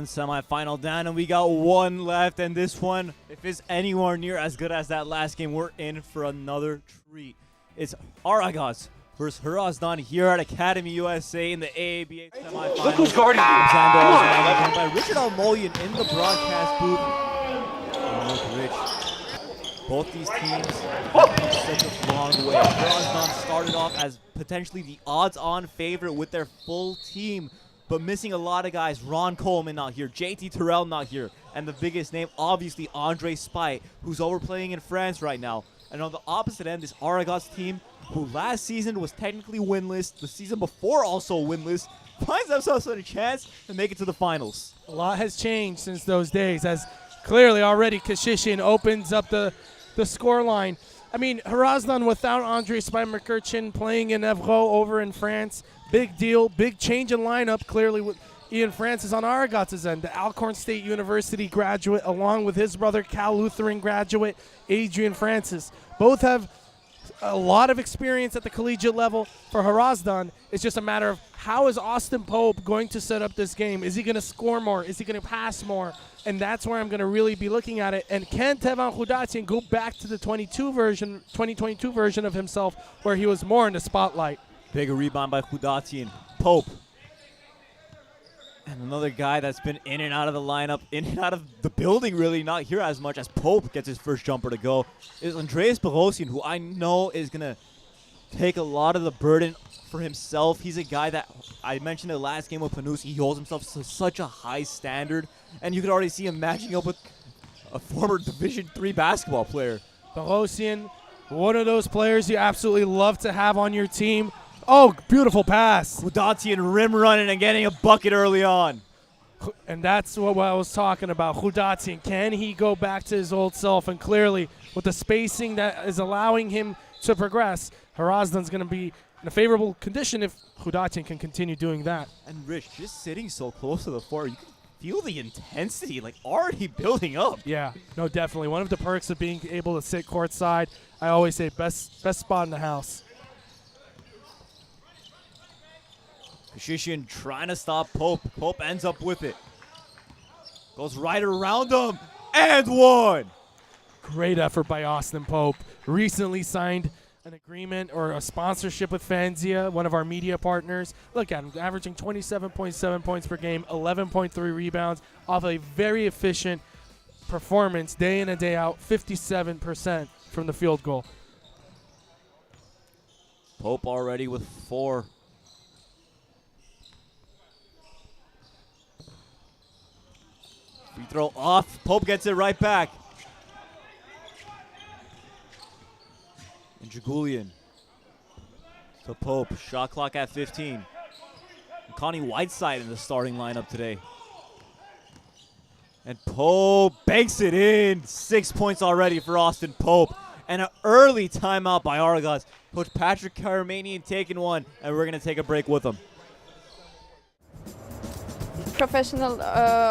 One semifinal down, and we got one left. And this one, if it's anywhere near as good as that last game, we're in for another treat. It's Aragats versus Hrazdan here at Academy USA in the AABA semifinal. Look who's guarding you. By Richard Almolian in the broadcast booth. And look, Rich. Both these teams have come such a long way. Hrazdan started off as potentially the odds-on favorite with their full team, but missing a lot of guys. Ron Coleman not here, JT Terrell not here, and the biggest name, obviously, Andre Spite, who's overplaying in France right now. And on the opposite end, this Aragats team, who last season was technically winless, the season before also winless, finds themselves a chance to make it to the finals. A lot has changed since those days, as clearly already Kashishin opens up the scoreline. I mean, Hrazdan without Andre Spite McCurchin playing in Evreux over in France. Big deal, big change in lineup, clearly with Ian Francis on Aragats' end, the Alcorn State University graduate, along with his brother, Cal Lutheran graduate, Adrian Francis. Both have a lot of experience at the collegiate level. For Hrazdan, it's just a matter of how is Austin Pope going to set up this game? Is he going to score more? Is he going to pass more? And that's where I'm going to really be looking at it. And can Tevan Khudatian go back to the 2022 version of himself, where he was more in the spotlight? Big rebound by Khudatian. Pope. And another guy that's been in and out of the lineup, in and out of the building, really, not here as much as Pope gets his first jumper to go, is Andreas Berosian, who I know is going to take a lot of the burden for himself. He's a guy that, I mentioned the last game with Panusi, he holds himself to such a high standard, and you could already see him matching up with a former Division III basketball player. Berosian, one of those players you absolutely love to have on your team. Oh, beautiful pass. Khudatian rim running and getting a bucket early on. And that's what I was talking about. Khudatian, can he go back to his old self? And clearly, with the spacing that is allowing him to progress, Hrazdan's going to be in a favorable condition if Khudatian can continue doing that. And Rich, just sitting so close to the floor, you can feel the intensity, like, already building up. Yeah, no, definitely. One of the perks of being able to sit courtside, I always say best spot in the house. Kashishin trying to stop Pope. Pope ends up with it. Goes right around him. And one. Great effort by Austin Pope. Recently signed an agreement or a sponsorship with Fanzia, one of our media partners. Look at him, averaging 27.7 points per game, 11.3 rebounds, off a very efficient performance day in and day out, 57% from the field goal. Pope already with 4. Free throw off. Pope gets it right back. And Jagulian to Pope. Shot clock at 15. And Connie Whiteside in the starting lineup today. And Pope banks it in. 6 points already for Austin Pope. And an early timeout by Aragats. Coach Patrick Armenian taking one, and we're going to take a break with him. Professional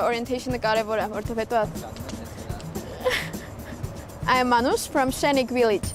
orientation կարևոր է, որովհետեւ I am Manush from Shenik village.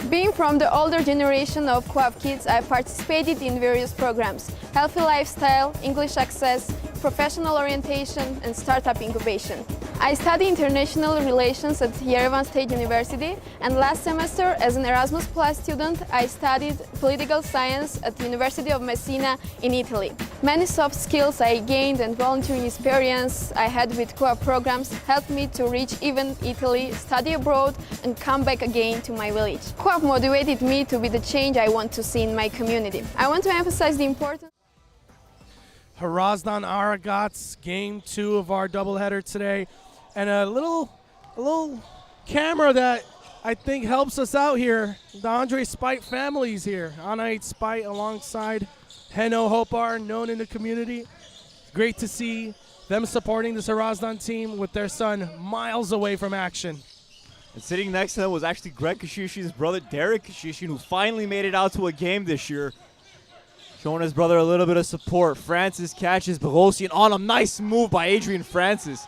Being from the older generation of co-op kids, I participated in various programs: healthy lifestyle, English access, professional orientation, and startup incubation. I study international relations at Yerevan State University, and last semester, as an Erasmus Plus student, I studied political science at the University of Messina in Italy. Many soft skills I gained and volunteering experience I had with co-op programs helped me to reach even Italy, study abroad, and come back again to my village. Co-op motivated me to be the change I want to see in my community. I want to emphasize the importance. Hrazdan Aragats, game 2 of our doubleheader today. And a little camera that I think helps us out here. The Andre Spite family's here. Anait Spite alongside Heno Hopar, known in the community. Great to see them supporting this Hrazdan team with their son miles away from action. And sitting next to them was actually Greg Kashishin's brother, Derek Kashishin, who finally made it out to a game this year. Showing his brother a little bit of support. Francis catches Berosian on him. Nice move by Adrian Francis.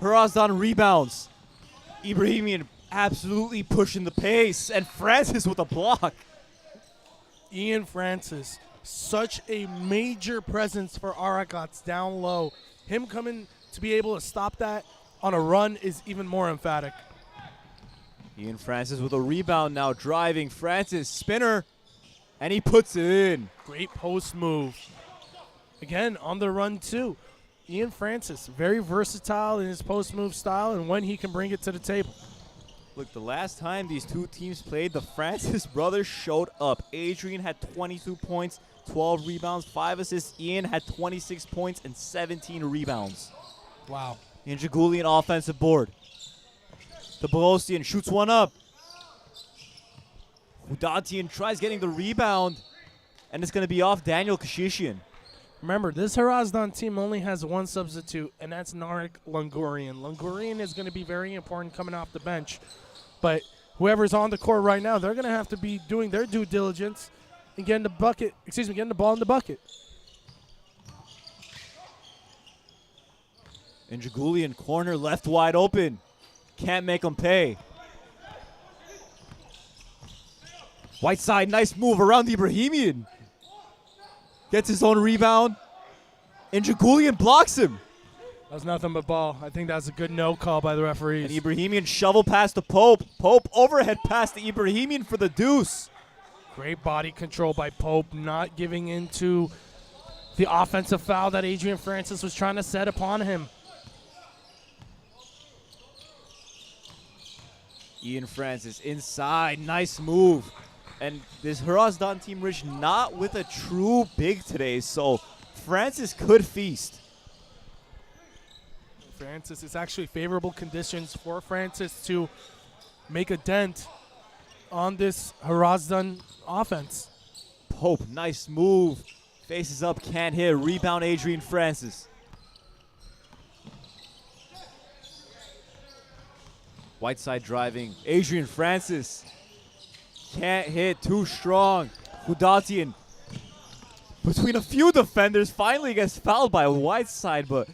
Hrazdan rebounds. Ibrahimian absolutely pushing the pace. And Francis with a block. Ian Francis, such a major presence for Aragats down low. Him coming to be able to stop that on a run is even more emphatic. Ian Francis with a rebound now, driving. Francis, spinner, and he puts it in. Great post move. Again, on the run too. Ian Francis, very versatile in his post move style and when he can bring it to the table. Look, the last time these two teams played, the Francis brothers showed up. Adrian had 22 points, 12 rebounds, 5 assists. Ian had 26 points and 17 rebounds. Wow. Injagulian offensive board. The Bolosian shoots one up. Hudatian tries getting the rebound, and it's going to be off Daniel Kashishian. Remember, this Hrazdan team only has one substitute, and that's Narek Lungurian. Lungurian is going to be very important coming off the bench. But whoever's on the court right now, they're going to have to be doing their due diligence and getting the ball in the bucket. Injagulian corner left wide open. Can't make him pay. Whiteside, nice move around the Ibrahimian. Gets his own rebound. Injagulian blocks him. That was nothing but ball. I think that's a good no call by the referees. An Ibrahimian shovel pass to Pope. Pope overhead pass to Ibrahimian for the deuce. Great body control by Pope, not giving into the offensive foul that Adrian Francis was trying to set upon him. Ian Francis inside, nice move. And this Hrazdan team, Rich, not with a true big today, so Francis could feast. Francis, it's actually favorable conditions for Francis to make a dent on this Hrazdan offense. Pope, nice move. Faces up, can't hit. Rebound, Adrian Francis. Whiteside driving. Adrian Francis. Can't hit, too strong. Hudatian. Between a few defenders, finally gets fouled by Whiteside, but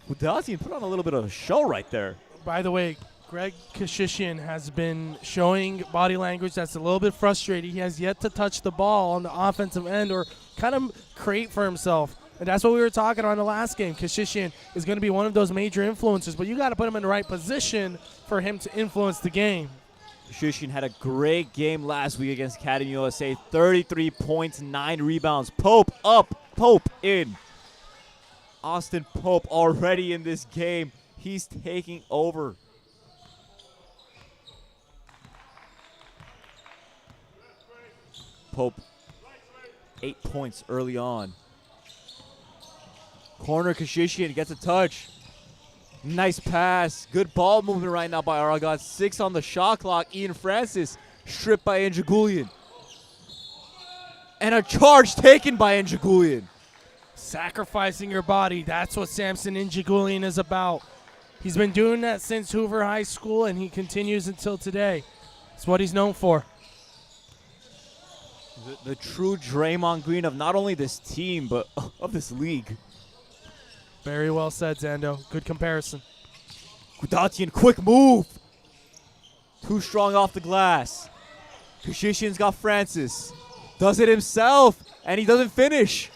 Hudatian put on a little bit of a show right there. By the way, Greg Kashishian has been showing body language that's a little bit frustrated. He has yet to touch the ball on the offensive end or kind of create for himself. And that's what we were talking about in the last game. Kashishian is going to be one of those major influences, but you got to put him in the right position for him to influence the game. Kashishian had a great game last week against Academy USA. 33 points, 9 rebounds. Pope up, Pope in. Austin Pope already in this game. He's taking over. Pope, 8 points early on. Corner, Kashishian gets a touch. Nice pass. Good ball movement right now by Aragats. 6 on the shot clock. Ian Francis stripped by Injagulian. And a charge taken by Injagulian. Sacrificing your body, that's what Samson Injagulian is about. He's been doing that since Hoover High School, and he continues until today. It's what he's known for. The true Draymond Green of not only this team, but of this league. Very well said, Zando. Good comparison. Hudatian, quick move. Too strong off the glass. Kashishian's got Francis. Does it himself, and he doesn't finish.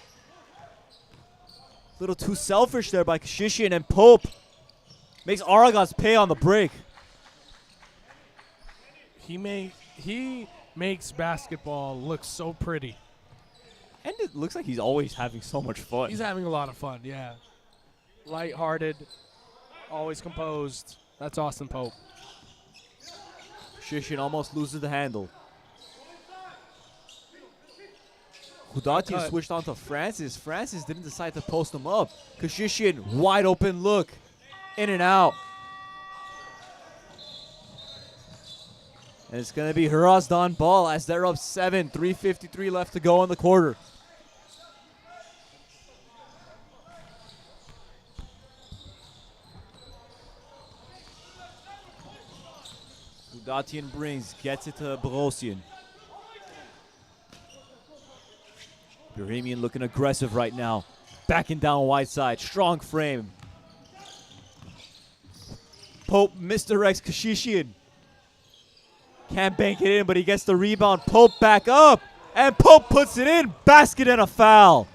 A little too selfish there by Kashishian, and Pope makes Aragats pay on the break. He makes basketball look so pretty. And it looks like he's always having so much fun. He's having a lot of fun, yeah. Lighthearted, always composed. That's Austin Pope. Kashishian almost loses the handle. Hudatian switched on to Francis. Francis didn't decide to post him up. Kashishian, wide open look. In and out. And it's going to be Hrazdan ball as they're up 7. 3:53 left to go in the quarter. Hudatian brings, gets it to Borosian. Bohemian looking aggressive right now. Backing down Whiteside. Strong frame. Pope misdirects Kashishian. Can't bank it in, but he gets the rebound. Pope back up. And Pope puts it in. Basket and a foul.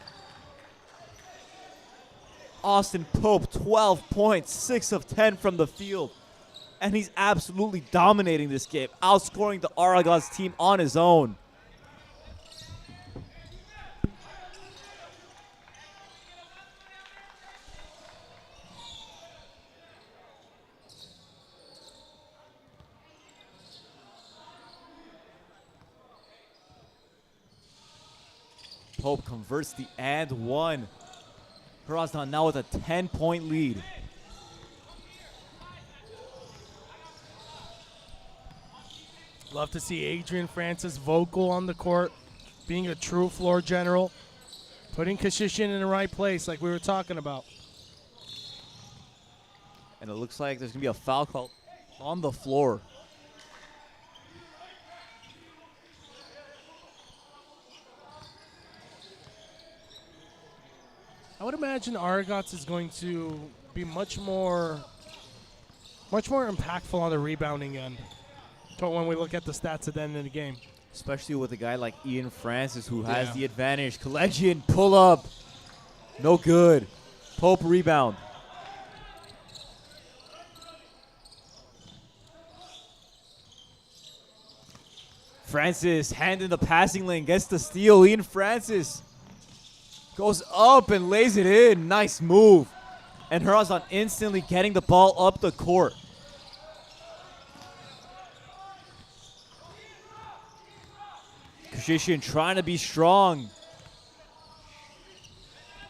Austin Pope, 12 points, 6 of 10 from the field. And he's absolutely dominating this game, outscoring the Aragats team on his own. Pope converts the and one. Hrazdan now with a 10-point lead. Love to see Adrian Francis vocal on the court, being a true floor general, putting Kashishin in the right place like we were talking about. And it looks like there's going to be a foul call on the floor. I would imagine Aragats is going to be much more impactful on the rebounding end when we look at the stats at the end of the game. Especially with a guy like Ian Francis who has the advantage. Collegian pull up. No good. Pope rebound. Francis, hand in the passing lane, gets the steal. Ian Francis goes up and lays it in. Nice move. And Hrazdan instantly getting the ball up the court. Kashishin trying to be strong.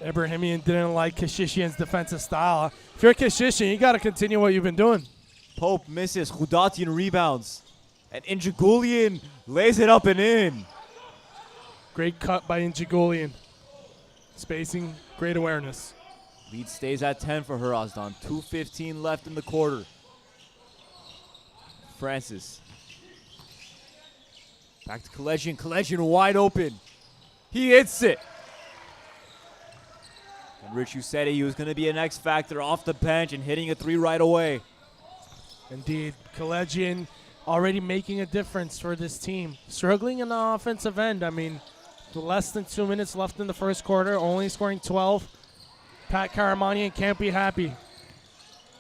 Ibrahimian didn't like Kashishian's defensive style. If you're Kashishian, you got to continue what you've been doing. Pope misses. Hudatian rebounds. And Injagulian lays it up and in. Great cut by Injagulian. Spacing, great awareness. Lead stays at 10 for Hrazdan. 2:15 left in the quarter. Francis. Back to Collegian. Collegian wide open. He hits it. And Rich, you said he was going to be an X factor off the bench and hitting a three right away. Indeed. Collegian already making a difference for this team. Struggling in the offensive end. I mean, less than 2 minutes left in the first quarter, only scoring 12. Pat Karamanian can't be happy.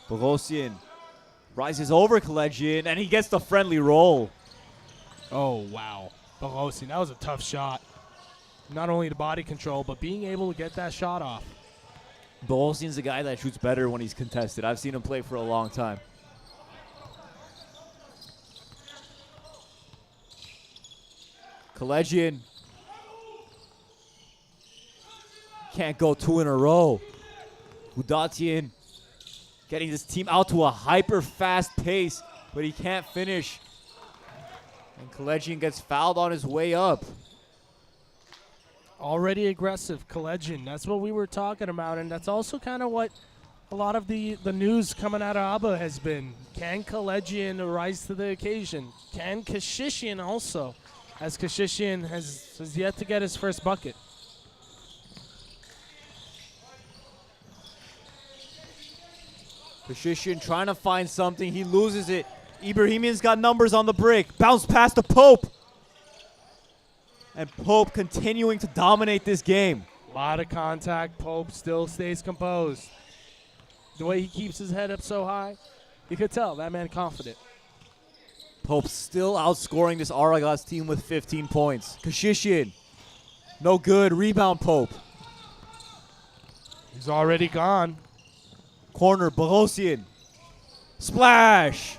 Bogosian rises over Collegian, and he gets the friendly roll. Oh, wow. Bogosian, that was a tough shot. Not only the body control, but being able to get that shot off. Bogosian's a guy that shoots better when he's contested. I've seen him play for a long time. Collegian can't go two in a row. Hudatian getting this team out to a hyper-fast pace, but he can't finish. And Collegian gets fouled on his way up. Already aggressive, Collegian. That's what we were talking about, and that's also kind of what a lot of the news coming out of AABA has been. Can Collegian rise to the occasion? Can Kashishian also, as Kashishian has yet to get his first bucket. Kashishian trying to find something. He loses it. Ibrahimian's got numbers on the break. Bounce pass to Pope. And Pope continuing to dominate this game. A lot of contact. Pope still stays composed. The way he keeps his head up so high, you could tell that man confident. Pope still outscoring this Aragats team with 15 points. Kashishian, no good. Rebound Pope. He's already gone. Corner, Bogosian. Splash.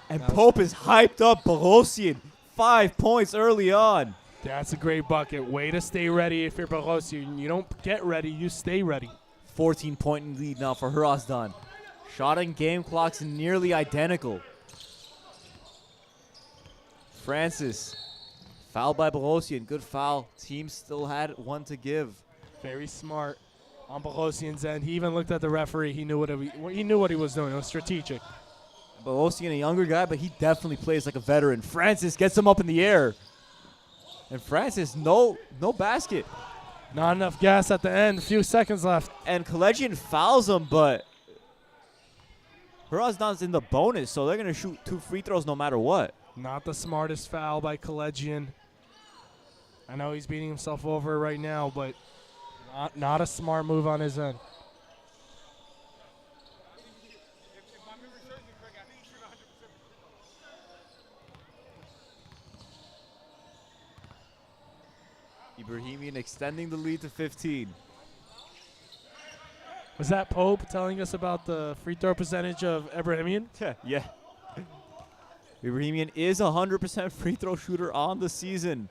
And Pope is hyped up. Bogosian, 5 points early on. That's a great bucket. Way to stay ready if you're Bogosian. You don't get ready, you stay ready. 14-point lead now for Hrazdan. Shot and game clocks nearly identical. Francis, fouled by Bogosian. Good foul. Team still had one to give. Very smart on Bogosian's end. He even looked at the referee. He knew what he was doing. It was strategic. Bogosian, a younger guy, but he definitely plays like a veteran. Francis gets him up in the air. And Francis, no basket. Not enough gas at the end. A few seconds left. And Collegian fouls him, but Hrazdan's in the bonus, so they're going to shoot 2 free throws no matter what. Not the smartest foul by Collegian. I know he's beating himself over right now, but Not a smart move on his end. Ibrahimian extending the lead to 15. Was that Pope telling us about the free throw percentage of Ibrahimian? Yeah. Ibrahimian is a 100% free throw shooter on the season.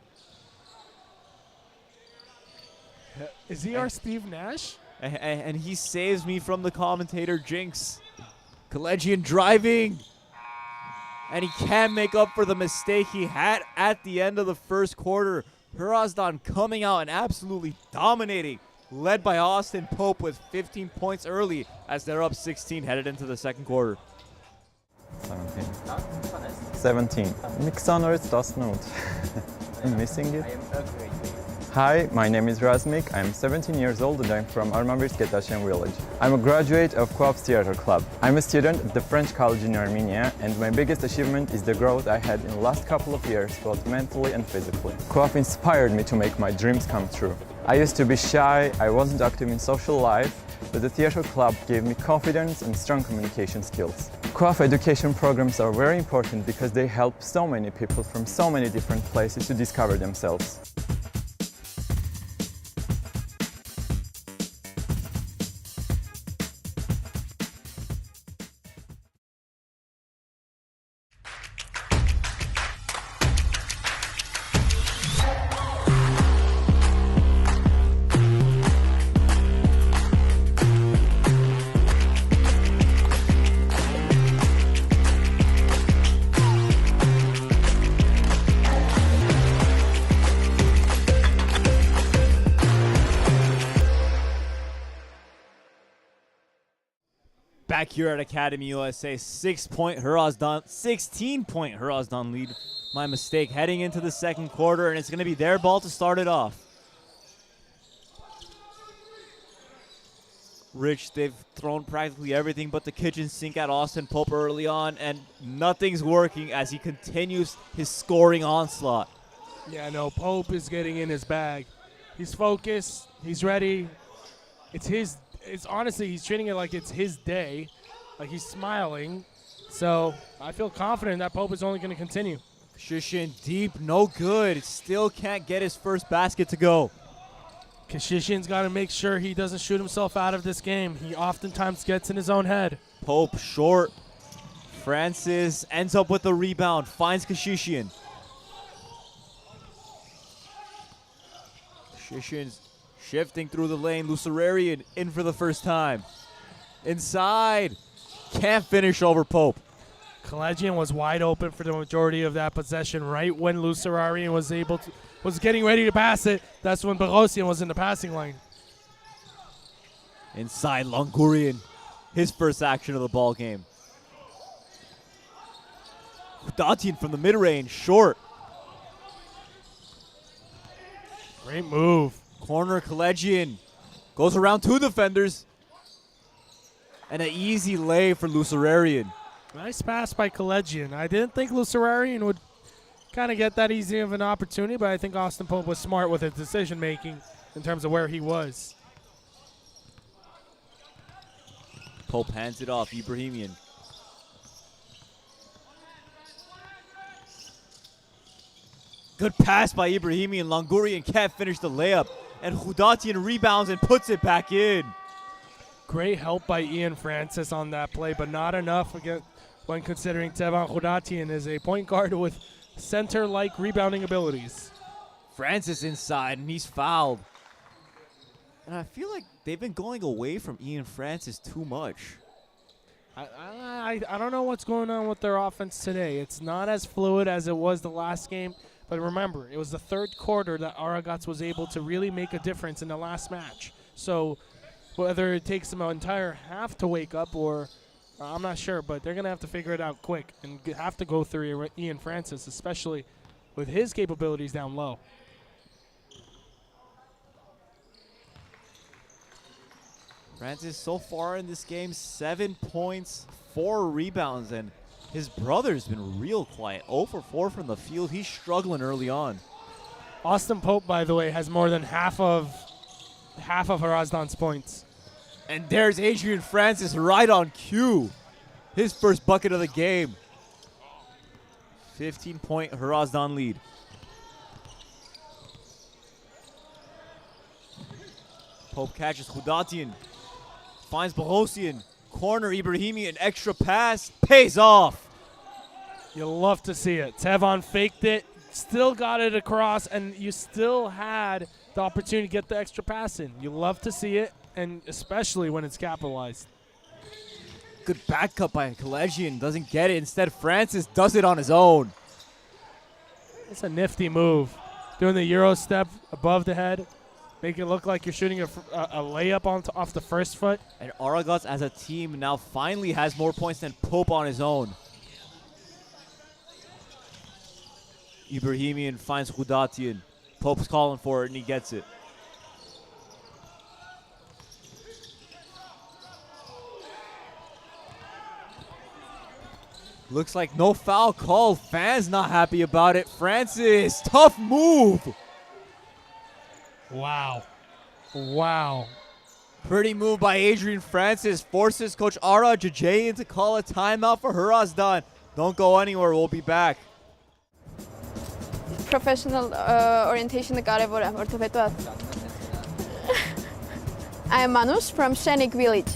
Is he our Steve Nash? And he saves me from the commentator jinx. Kalejian driving. And he can make up for the mistake he had at the end of the first quarter. Hrazdan coming out and absolutely dominating. Led by Austin Pope with 15 points early as they're up 16 headed into the second quarter. 17. Mixanor das not. I'm missing it. Hi, my name is Razmik. I'm 17 years old and I'm from Armenian village. I'm a graduate of Coop's Theater Club. I'm a student at the French College in Armenia, and my biggest achievement is the growth I had in the last couple of years, both mentally and physically. Coop inspired me to make my dreams come true. I used to be shy, I wasn't active in social life, but the theater club gave me confidence and strong communication skills. Co-op education programs are very important because they help so many people from so many different places to discover themselves. Back here at Academy USA, 16-point Hrazdan lead. My mistake heading into the second quarter, and it's going to be their ball to start it off. Rich, they've thrown practically everything but the kitchen sink at Austin Pope early on, and nothing's working as he continues his scoring onslaught. Yeah, no, Pope is getting in his bag. He's focused. He's ready. It's honestly, he's treating it like it's his day. Like he's smiling. So I feel confident that Pope is only going to continue. Shishin deep, no good. Still can't get his first basket to go. Kashishin's got to make sure he doesn't shoot himself out of this game. He oftentimes gets in his own head. Pope short. Francis ends up with the rebound, finds Kashishin. Kashishin's shifting through the lane. Lucerian in for the first time. Inside. Can't finish over Pope. Kalejian was wide open for the majority of that possession. Right when Lucerian was getting ready to pass it, that's when Barosian was in the passing lane. Inside Longurian. His first action of the ball game. Hrazdan from the mid-range. Short. Great move. Corner Kalejian goes around two defenders. And an easy lay for Lucerian. Nice pass by Kalejian. I didn't think Lucerian would kind of get that easy of an opportunity, but I think Austin Pope was smart with his decision making in terms of where he was. Pope hands it off. Ibrahimian. Good pass by Ibrahimian. Longurian can't finish the layup. And Hrazdan rebounds and puts it back in. Great help by Ian Francis on that play, but not enough when considering Tevan Hrazdan is a point guard with center-like rebounding abilities. Francis inside, and he's fouled. And I feel like they've been going away from Ian Francis too much. I don't know what's going on with their offense today. It's not as fluid as it was the last game. But remember, it was the third quarter that Aragats was able to really make a difference in the last match. So whether it takes them an entire half to wake up or I'm not sure, but they're going to have to figure it out quick and have to go through Ian Francis, especially with his capabilities down low. Francis so far in this game, 7 points, 4 rebounds, and his brother's been real quiet. 0 for 4 from the field. He's struggling early on. Austin Pope, by the way, has more than half of half of Hrazdan's points. And there's Adrian Francis right on cue. His first bucket of the game. 15-point Hrazdan lead. Pope catches Hudatian. Finds Bohosian. Corner Ibrahimi, an extra pass. Pays off. You'll love to see it. Tevon faked it, still got it across, and you still had the opportunity to get the extra pass in. You love to see it, and especially when it's capitalized. Good back cut by Kalejian. Doesn't get it. Instead, Francis does it on his own. It's a nifty move. Doing the Euro step above the head. Make it look like you're shooting a layup off the first foot. And Aragats as a team now finally has more points than Pope on his own. Ibrahimian finds Hudatian. Pope's calling for it, and he gets it. Looks like no foul called. Fans not happy about it. Francis, tough move. Wow. Wow. Pretty move by Adrian Francis. Forces Coach Ara Jajayan to call a timeout for Hrazdan. Don't go anywhere. We'll be back. Professional orientation կարևոր է, որովհետև I am Manush from Shenik village.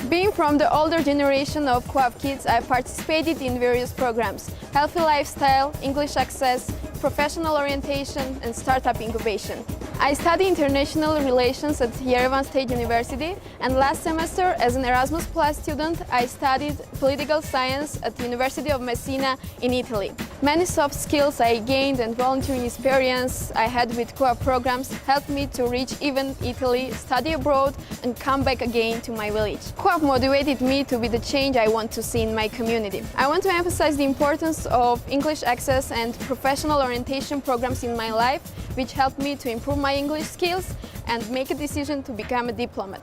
Being from the older generation of co-op kids, I participated in various programs: healthy lifestyle, English access, professional orientation, and startup incubation. I study international relations at Yerevan State University, and last semester, as an Erasmus Plus student, I studied political science at the University of Messina in Italy. Many soft skills I gained and volunteering experience I had with co-op programs helped me to reach even Italy, study abroad, and come back again to my village. Co-op motivated me to be the change I want to see in my community. I want to emphasize the importance of English access and professional orientation programs in my life, which helped me to improve my English skills and make a decision to become a diplomat.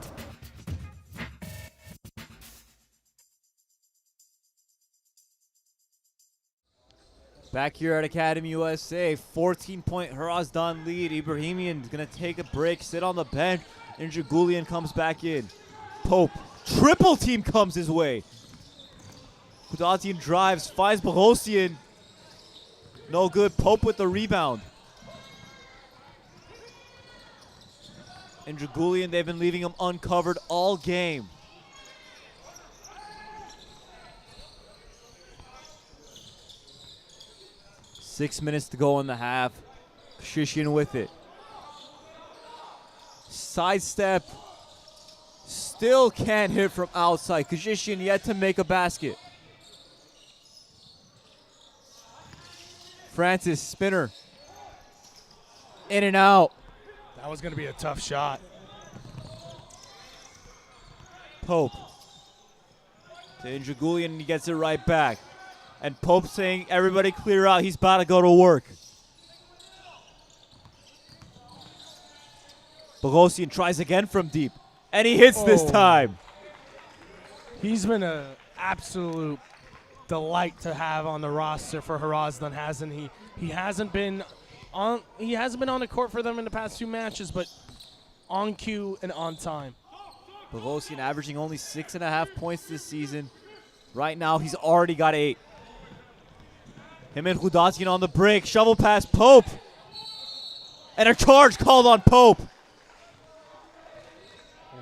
Back here at Academy USA, 14-point Hrazdan lead. Ibrahimian is going to take a break, sit on the bench, and Jagulian comes back in. Pope, triple team comes his way. Hudatian drives, finds Bohosian. No good. Pope with the rebound. And Jagulian, they've been leaving him uncovered all game. Six minutes to go in the half. Shishin with it. Sidestep. Still can't hit from outside. Kazhishian yet to make a basket. Francis, spinner. In and out. That was going to be a tough shot. Pope. To Jagulian, he gets it right back. And Pope saying, everybody clear out. He's about to go to work. Bogosian tries again from deep. And he hits this time. He's been an absolute delight to have on the roster for Hrazdan, hasn't he? He hasn't been on the court for them in the past few matches, but on cue and on time. Bogosian averaging only 6.5 points this season. Right now, he's already got 8. Him and Hudatian on the break. Shovel pass, Pope. And a charge called on Pope.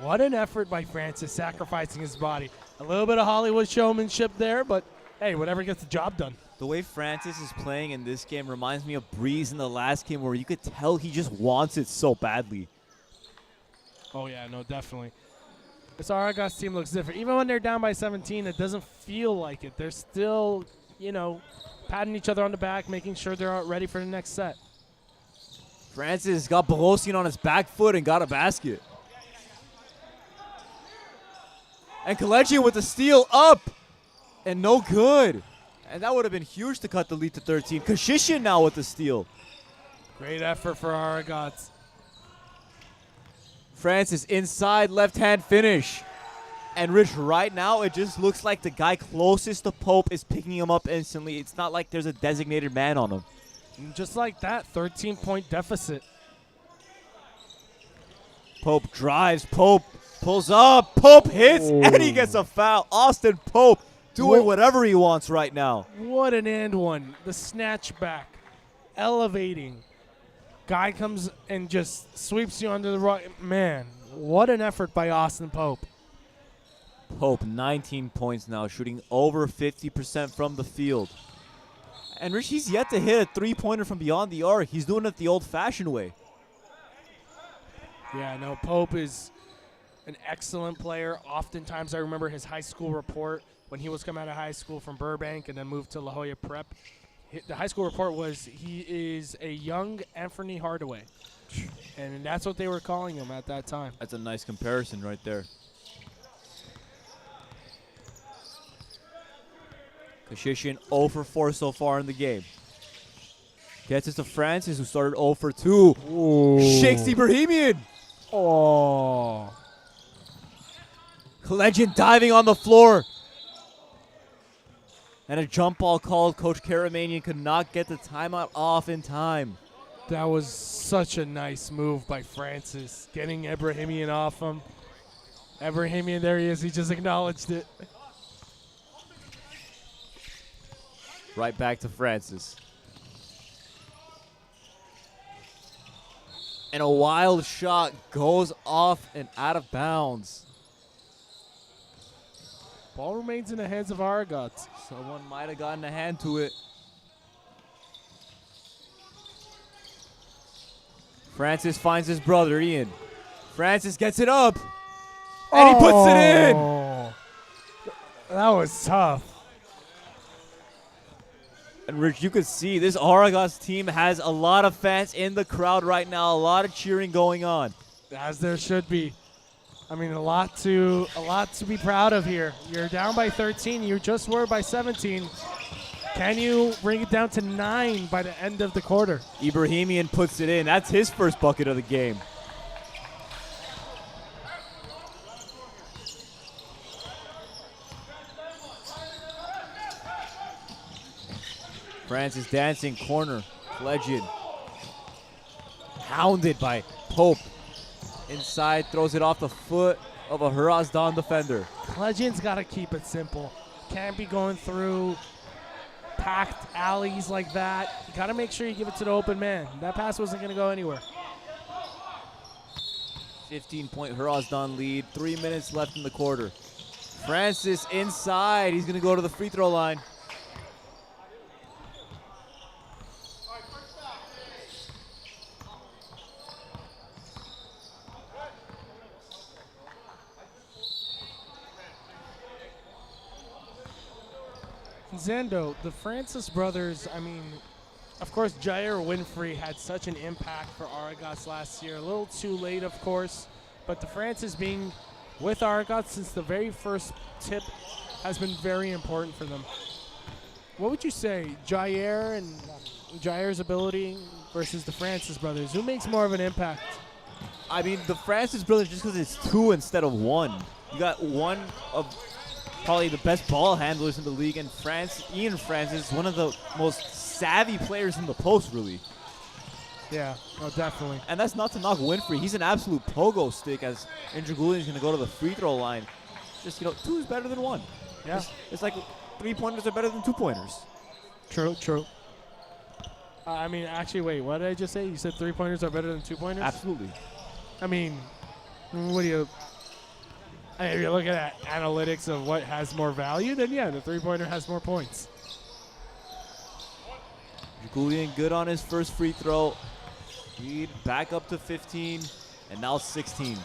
What an effort by Francis, sacrificing his body. A little bit of Hollywood showmanship there, but hey, whatever gets the job done. The way Francis is playing in this game reminds me of Breeze in the last game, where you could tell he just wants it so badly. Oh, yeah, no, definitely. This Aragats team looks different. Even when they're down by 17, it doesn't feel like it. They're still, patting each other on the back, making sure they're ready for the next set. Francis got Bogosian on his back foot and got a basket. And Kalejian with the steal up. And no good. And that would have been huge to cut the lead to 13. Kashishin now with the steal. Great effort for Aragats. Francis inside, left-hand finish. And Rich, right now, it just looks like the guy closest to Pope is picking him up instantly. It's not like there's a designated man on him. And just like that, 13-point deficit. Pope drives. Pope pulls up. Pope hits, and he gets a foul. Austin Pope doing whatever he wants right now. What an and one. The snatch back. Elevating. Guy comes and just sweeps you under the rug. Man, what an effort by Austin Pope. Pope, 19 points now, shooting over 50% from the field. And Rich, he's yet to hit a three-pointer from beyond the arc. He's doing it the old-fashioned way. Yeah, no, Pope is an excellent player. Oftentimes I remember his high school report when he was coming out of high school from Burbank and then moved to La Jolla Prep. The high school report was he is a young Anthony Hardaway. And that's what they were calling him at that time. That's a nice comparison right there. Kashishin 0 for 4 so far in the game. Gets it to Francis, who started 0 for 2. Shakes the Bohemian. Oh. Legend diving on the floor. And a jump ball called. Coach Karamanian could not get the timeout off in time. That was such a nice move by Francis, getting Ebrahimian off him. Ebrahimian, there he is. He just acknowledged it. Right back to Francis. And a wild shot goes off and out of bounds. Ball remains in the hands of Aragats. Someone might have gotten a hand to it. Francis finds his brother, Ian. Francis gets it up. And he puts it in. That was tough. And Rich, you could see this Aragats team has a lot of fans in the crowd right now. A lot of cheering going on. As there should be. I mean, a lot to be proud of here. You're down by 13. You just were by 17. Can you bring it down to 9 by the end of the quarter? Ibrahimian puts it in. That's his first bucket of the game. Francis dancing corner. Legend. Hounded by Pope. Inside, throws it off the foot of a Hrazdan defender. Legends got to keep it simple. Can't be going through packed alleys like that. You got to make sure you give it to the open man. That pass wasn't going to go anywhere. 15-point Hrazdan lead. 3 minutes left in the quarter. Francis inside. He's going to go to the free throw line. Zando, the Francis brothers, I mean, of course, Jair Winfrey had such an impact for Aragats last year. A little too late, of course, but the Francis being with Aragats since the very first tip has been very important for them. What would you say, Jair and Jair's ability versus the Francis brothers? Who makes more of an impact? I mean, the Francis brothers, just because it's 2 instead of 1. You got one of probably the best ball handlers in the league, and Ian Francis is one of the most savvy players in the post, really. Yeah, oh, definitely. And that's not to knock Winfrey. He's an absolute pogo stick, as Indragulian is going to go to the free throw line. Just, 2 is better than 1. Yeah. It's like 3-pointers are better than 2-pointers. True, true. I mean, actually, wait, what did I just say? You said 3-pointers are better than 2-pointers? Absolutely. I mean, what do you... If you're looking at analytics of what has more value, then yeah, the 3-pointer has more points. Julian good on his first free throw. Lead back up to 15, and now 16.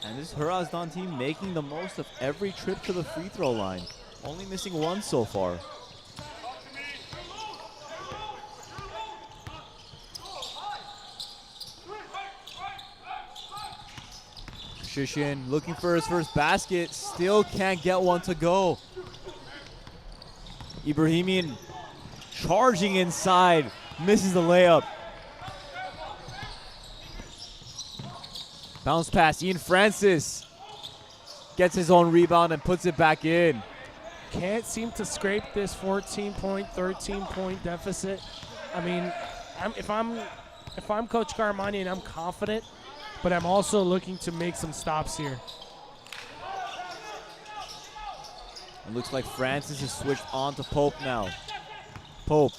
And this Hrazdan team making the most of every trip to the free throw line. Only missing 1 so far. Shishin looking for his first basket. Still can't get one to go. Ibrahimian charging inside. Misses the layup. Bounce pass. Ian Francis gets his own rebound and puts it back in. Can't seem to scrape this 14-point, 13-point deficit. I mean, if I'm Coach Armenian, I'm confident, but I'm also looking to make some stops here. It looks like Francis has switched on to Pope now. Pope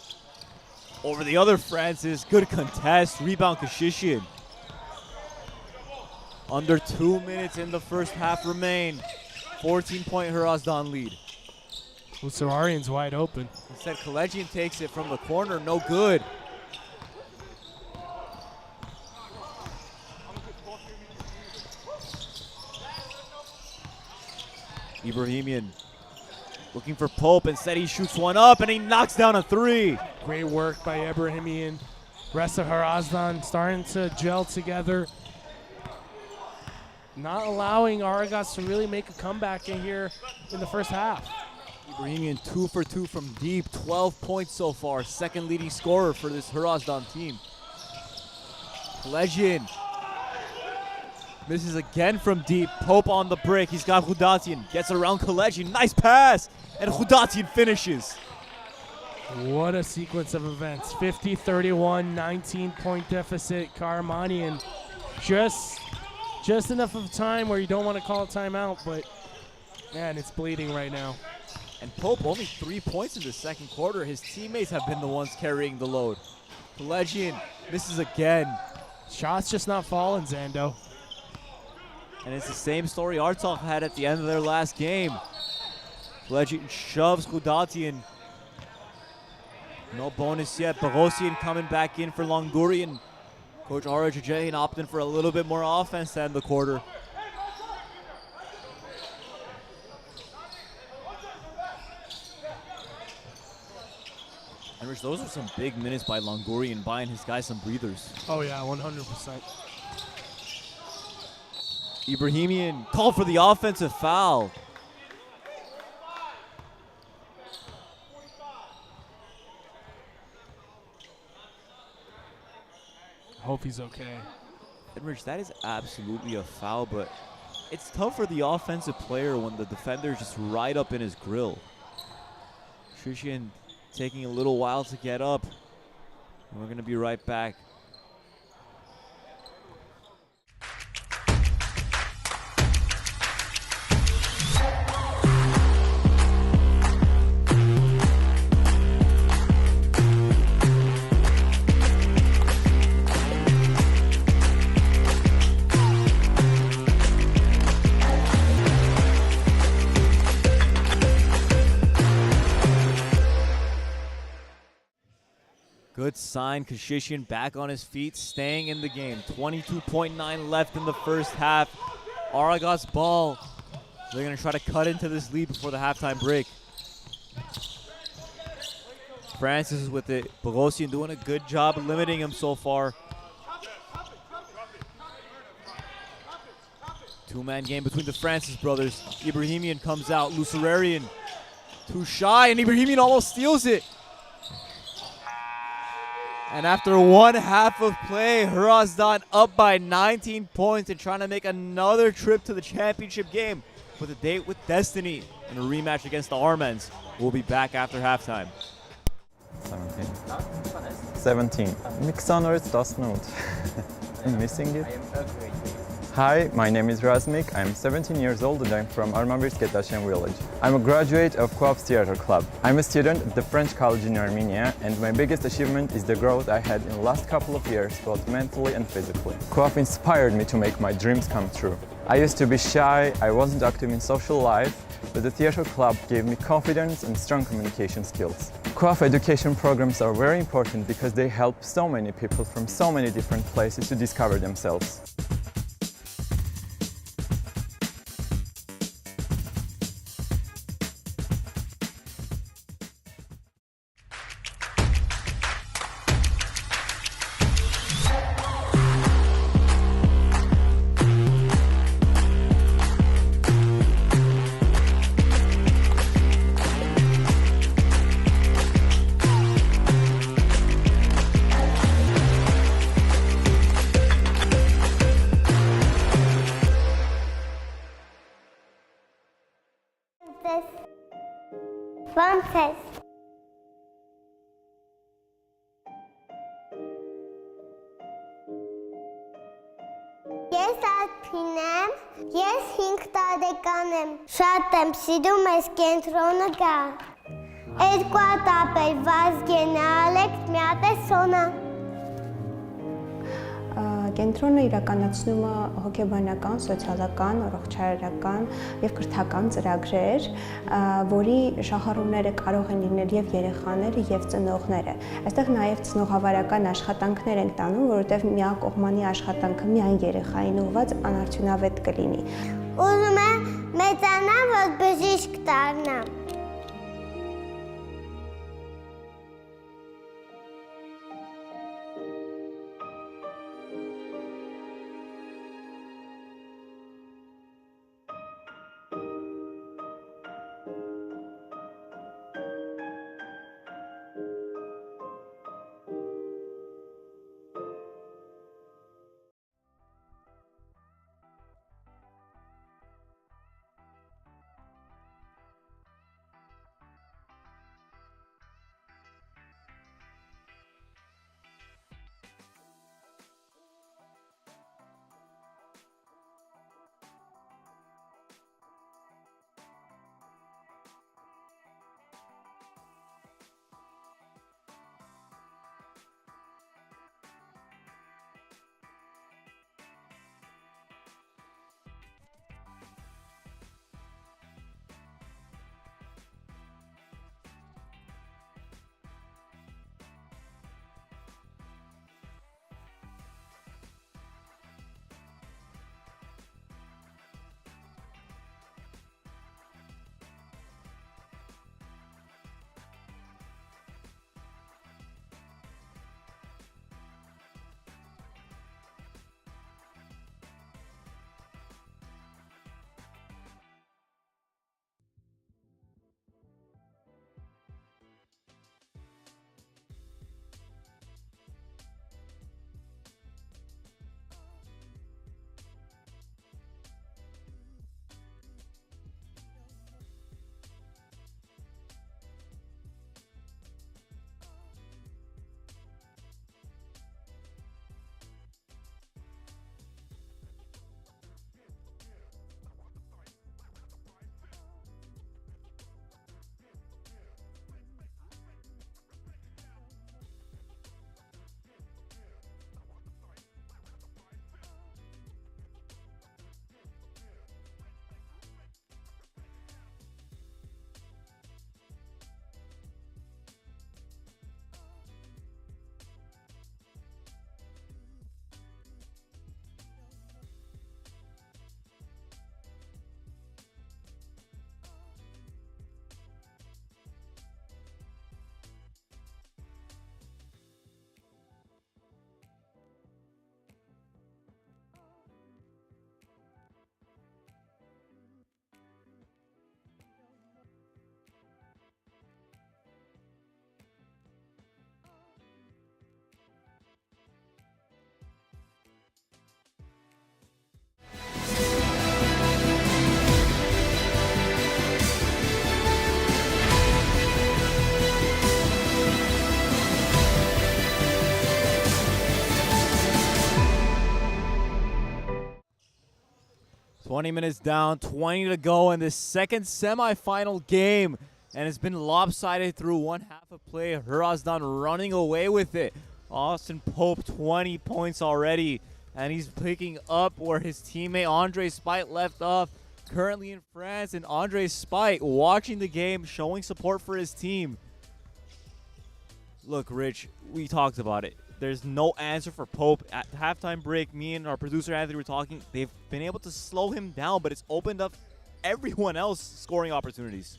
over the other Francis. Good contest. Rebound Kashishian. Under 2 minutes in the first half remain. 14-point Hrazdan lead. Usararian's wide open. Instead, Kalejian takes it from the corner. No good. Ibrahimian looking for Pope. Instead, he shoots one up and he knocks down a three. Great work by Ibrahimian. Rest of Hrazdan starting to gel together. Not allowing Aragats to really make a comeback in here in the first half. Ibrahimian 2 for 2 from deep. 12 points so far. Second leading scorer for this Hrazdan team. Kalejian misses again from deep. Pope on the break. He's got Hrazdan. Gets around Kalejian. Nice pass. And Hrazdan finishes. What a sequence of events. 50-31, 19-point deficit. Armenian just enough of time where you don't want to call a timeout, but man, it's bleeding right now. And Pope only 3 points in the second quarter. His teammates have been the ones carrying the load. Kalejian misses again. Shots just not falling, Zando. And it's the same story Artsakh had at the end of their last game. Kalejian shoves Hrazdan. No bonus yet. Bagosian coming back in for Longurian. Coach Arajajayan opting for a little bit more offense than the quarter. And Rich, those are some big minutes by Longurian, buying his guys some breathers. Oh yeah, 100%. Ibrahimian called for the offensive foul. Hope he's okay. And Rich, that is absolutely a foul, but it's tough for the offensive player when the defender's just right up in his grill. Shushin taking a little while to get up. And we're going to be right back. Good sign. Kashishian back on his feet, staying in the game. 22.9 left in the first half. Aragats ball. They're going to try to cut into this lead before the halftime break. Francis is with it. Bagosian doing a good job limiting him so far. Two-man game between the Francis brothers. Ibrahimian comes out. Lucerian too shy, and Ibrahimian almost steals it. And after one half of play, Hrazdan up by 19 points and trying to make another trip to the championship game with a date with Destiny and a rematch against the Armenians. We'll be back after halftime. 17. Mixanor 18. I'm missing it. Hi, my name is Razmik. I'm 17 years old and I'm from Armenian village. I'm a graduate of Coop's Theater Club. I'm a student at the French College in Armenia, and my biggest achievement is the growth I had in the last couple of years, both mentally and physically. Coop inspired me to make my dreams come true. I used to be shy, I wasn't active in social life, but the theater club gave me confidence and strong communication skills. Coop education programs are very important because they help so many people from so many different places to discover themselves. Frances. Բարեկան եմ, շատ եմ սիրում ես կենտրոնը գա։ Երկու հատ ապեր Վազգենը, Ալեքս, մի հատ է Սոնա։ Կենտրոնը իրականացնում է հոգեբանական, սոցիալական, առողջարարական և կրթական ծրագրեր, որի շահառուները կարող են լինել և երեխաները, և ծնողները։ Այստեղ նաև ծնողավարական աշխատանքներ ենք տանում, որովհետև միակողմանի աշխատանքը միայն երեխային ուղղված անարդյունավետ կլինի։ Ուզում եմ մեծանամ, որ բժիշկ դառնամ։ Twenty minutes down, 20 to go in this second semifinal game. And it's been lopsided through one half of play. Hrazdan running away with it. Austin Pope, 20 points already. And he's picking up where his teammate Andre Spite left off. Currently in France. And Andre Spite watching the game, showing support for his team. Look, Rich, we talked about it. There's no answer for Pope. At halftime break, me and our producer Anthony were talking. They've been able to slow him down, but it's opened up everyone else scoring opportunities.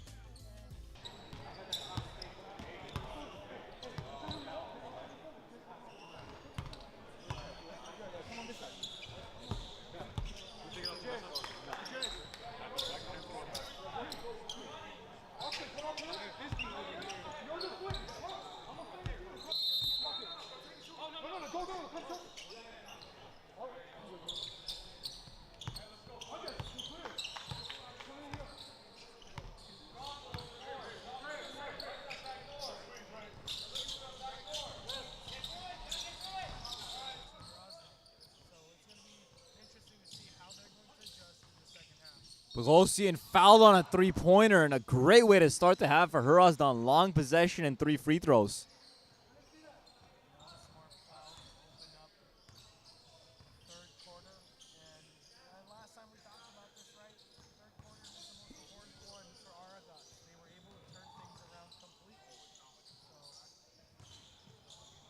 Bogosian fouled on a three-pointer, and a great way to start the half for Hrazdan. Long possession and 3 free throws.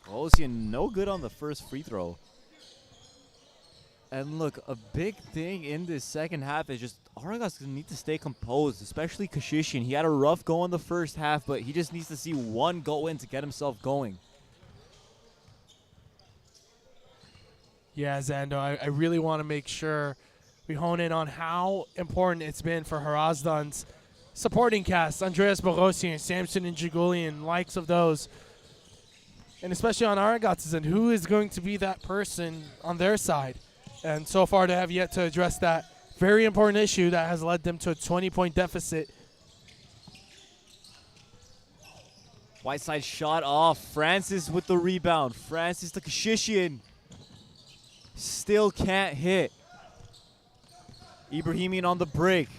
Bogosian no good on the first free throw. And look, a big thing in this second half is just Aragats need to stay composed, especially Kashishin. He had a rough go in the first half, but he just needs to see one go in to get himself going. Yeah, Zando, I really want to make sure we hone in on how important it's been for Hrazdan's supporting cast, Andreas Bogosian, Samson and Jagulian, likes of those. And especially on Aragats' end, who is going to be that person on their side? And so far they have yet to address that very important issue that has led them to a 20-point deficit. Whiteside shot off. Francis with the rebound. Francis to Kashishian. Still can't hit. Ibrahimian on the break.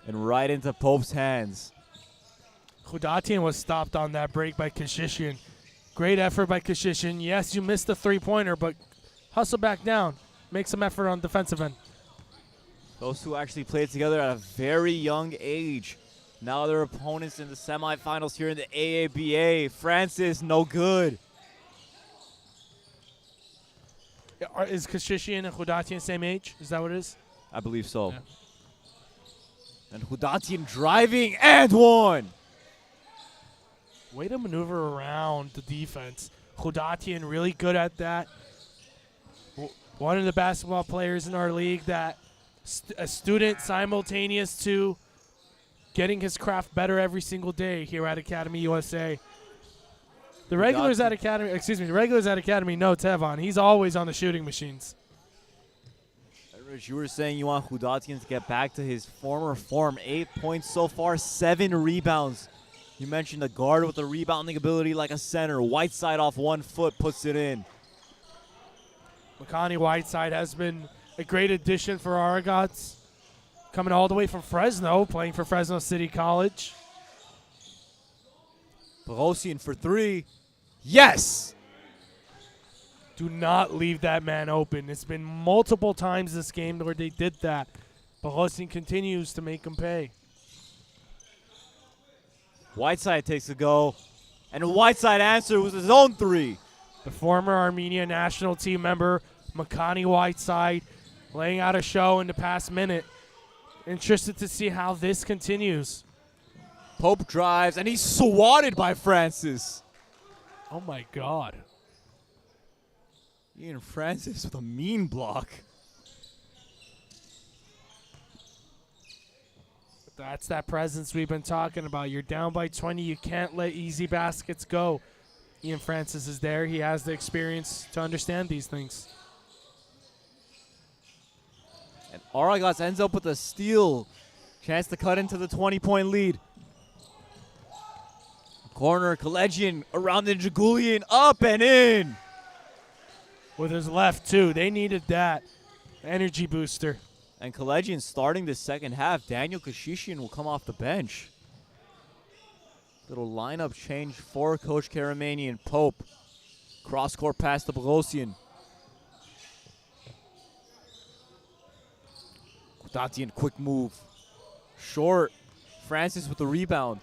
And right into Pope's hands. Hrazdan was stopped on that break by Kashishian. Great effort by Kashishian. Yes, you missed the three-pointer, but hustle back down. Make some effort on defensive end. Those two actually played together at a very young age. Now they're opponents in the semifinals here in the AABA. Francis, no good. Is Kashishian and Hrazdan same age? Is that what it is? I believe so. Yeah. And Hrazdan driving and one. Way to maneuver around the defense. Hrazdan really good at that. One of the basketball players in our league that a student simultaneous to getting his craft better every single day here at Academy USA. The regulars at Academy know Tevon. He's always on the shooting machines. Rich, you were saying you want Hrazdan to get back to his former form. 8 points so far, 7 rebounds. You mentioned a guard with a rebounding ability like a center. Whiteside off 1 foot puts it in. Makani Whiteside has been a great addition for Aragats. Coming all the way from Fresno, playing for Fresno City College. Bogosian for 3. Yes! Do not leave that man open. It's been multiple times this game where they did that. Bogosian continues to make him pay. Whiteside takes a go. And Whiteside answered with his own 3. The former Armenian national team member, Makani Whiteside, laying out a show in the past minute. Interested to see how this continues. Pope drives, and he's swatted by Francis. Oh, my God. Ian Francis with a mean block. That's that presence we've been talking about. You're down by 20. You can't let easy baskets go. Ian Francis is there. He has the experience to understand these things. And Aragats ends up with a steal. Chance to cut into the 20-point lead. Corner, Collegian around the Jagulian, up and in. With his left, too. They needed that energy booster. And Collegian starting the second half. Daniel Kashishian will come off the bench. Little lineup change for Coach Karamanian. Pope. Cross-court pass to Bogosian. Hrazdan, quick move. Short. Francis with the rebound.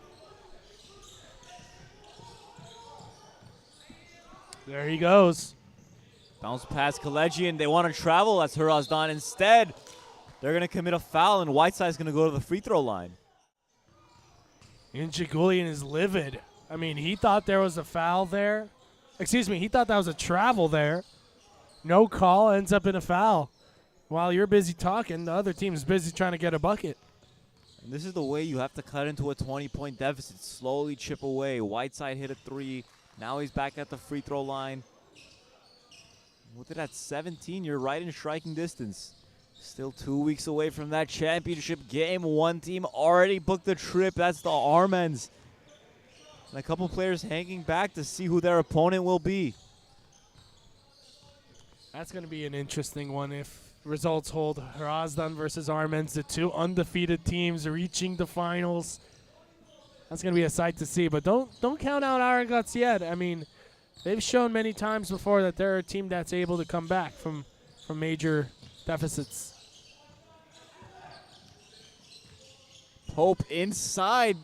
There he goes. Bounce past Collegian. They want to travel. That's Hrazdan. Instead, they're going to commit a foul, and Whiteside's going to go to the free throw line. And Jagulian is livid. I mean, he thought there was a foul there. Excuse me, he thought that was a travel there. No call, ends up in a foul. While you're busy talking, the other team is busy trying to get a bucket. And this is the way you have to cut into a 20-point deficit. Slowly chip away. Whiteside hit a 3. Now he's back at the free throw line. With it at 17, you're right in striking distance. Still 2 weeks away from that championship game. One team already booked the trip. That's the Armenians. And a couple players hanging back to see who their opponent will be. That's going to be an interesting one if results hold. Hrazdan versus Armenians, the two undefeated teams reaching the finals. That's going to be a sight to see. But don't count out Aragats yet. I mean, they've shown many times before that they're a team that's able to come back from major deficits. Pope inside.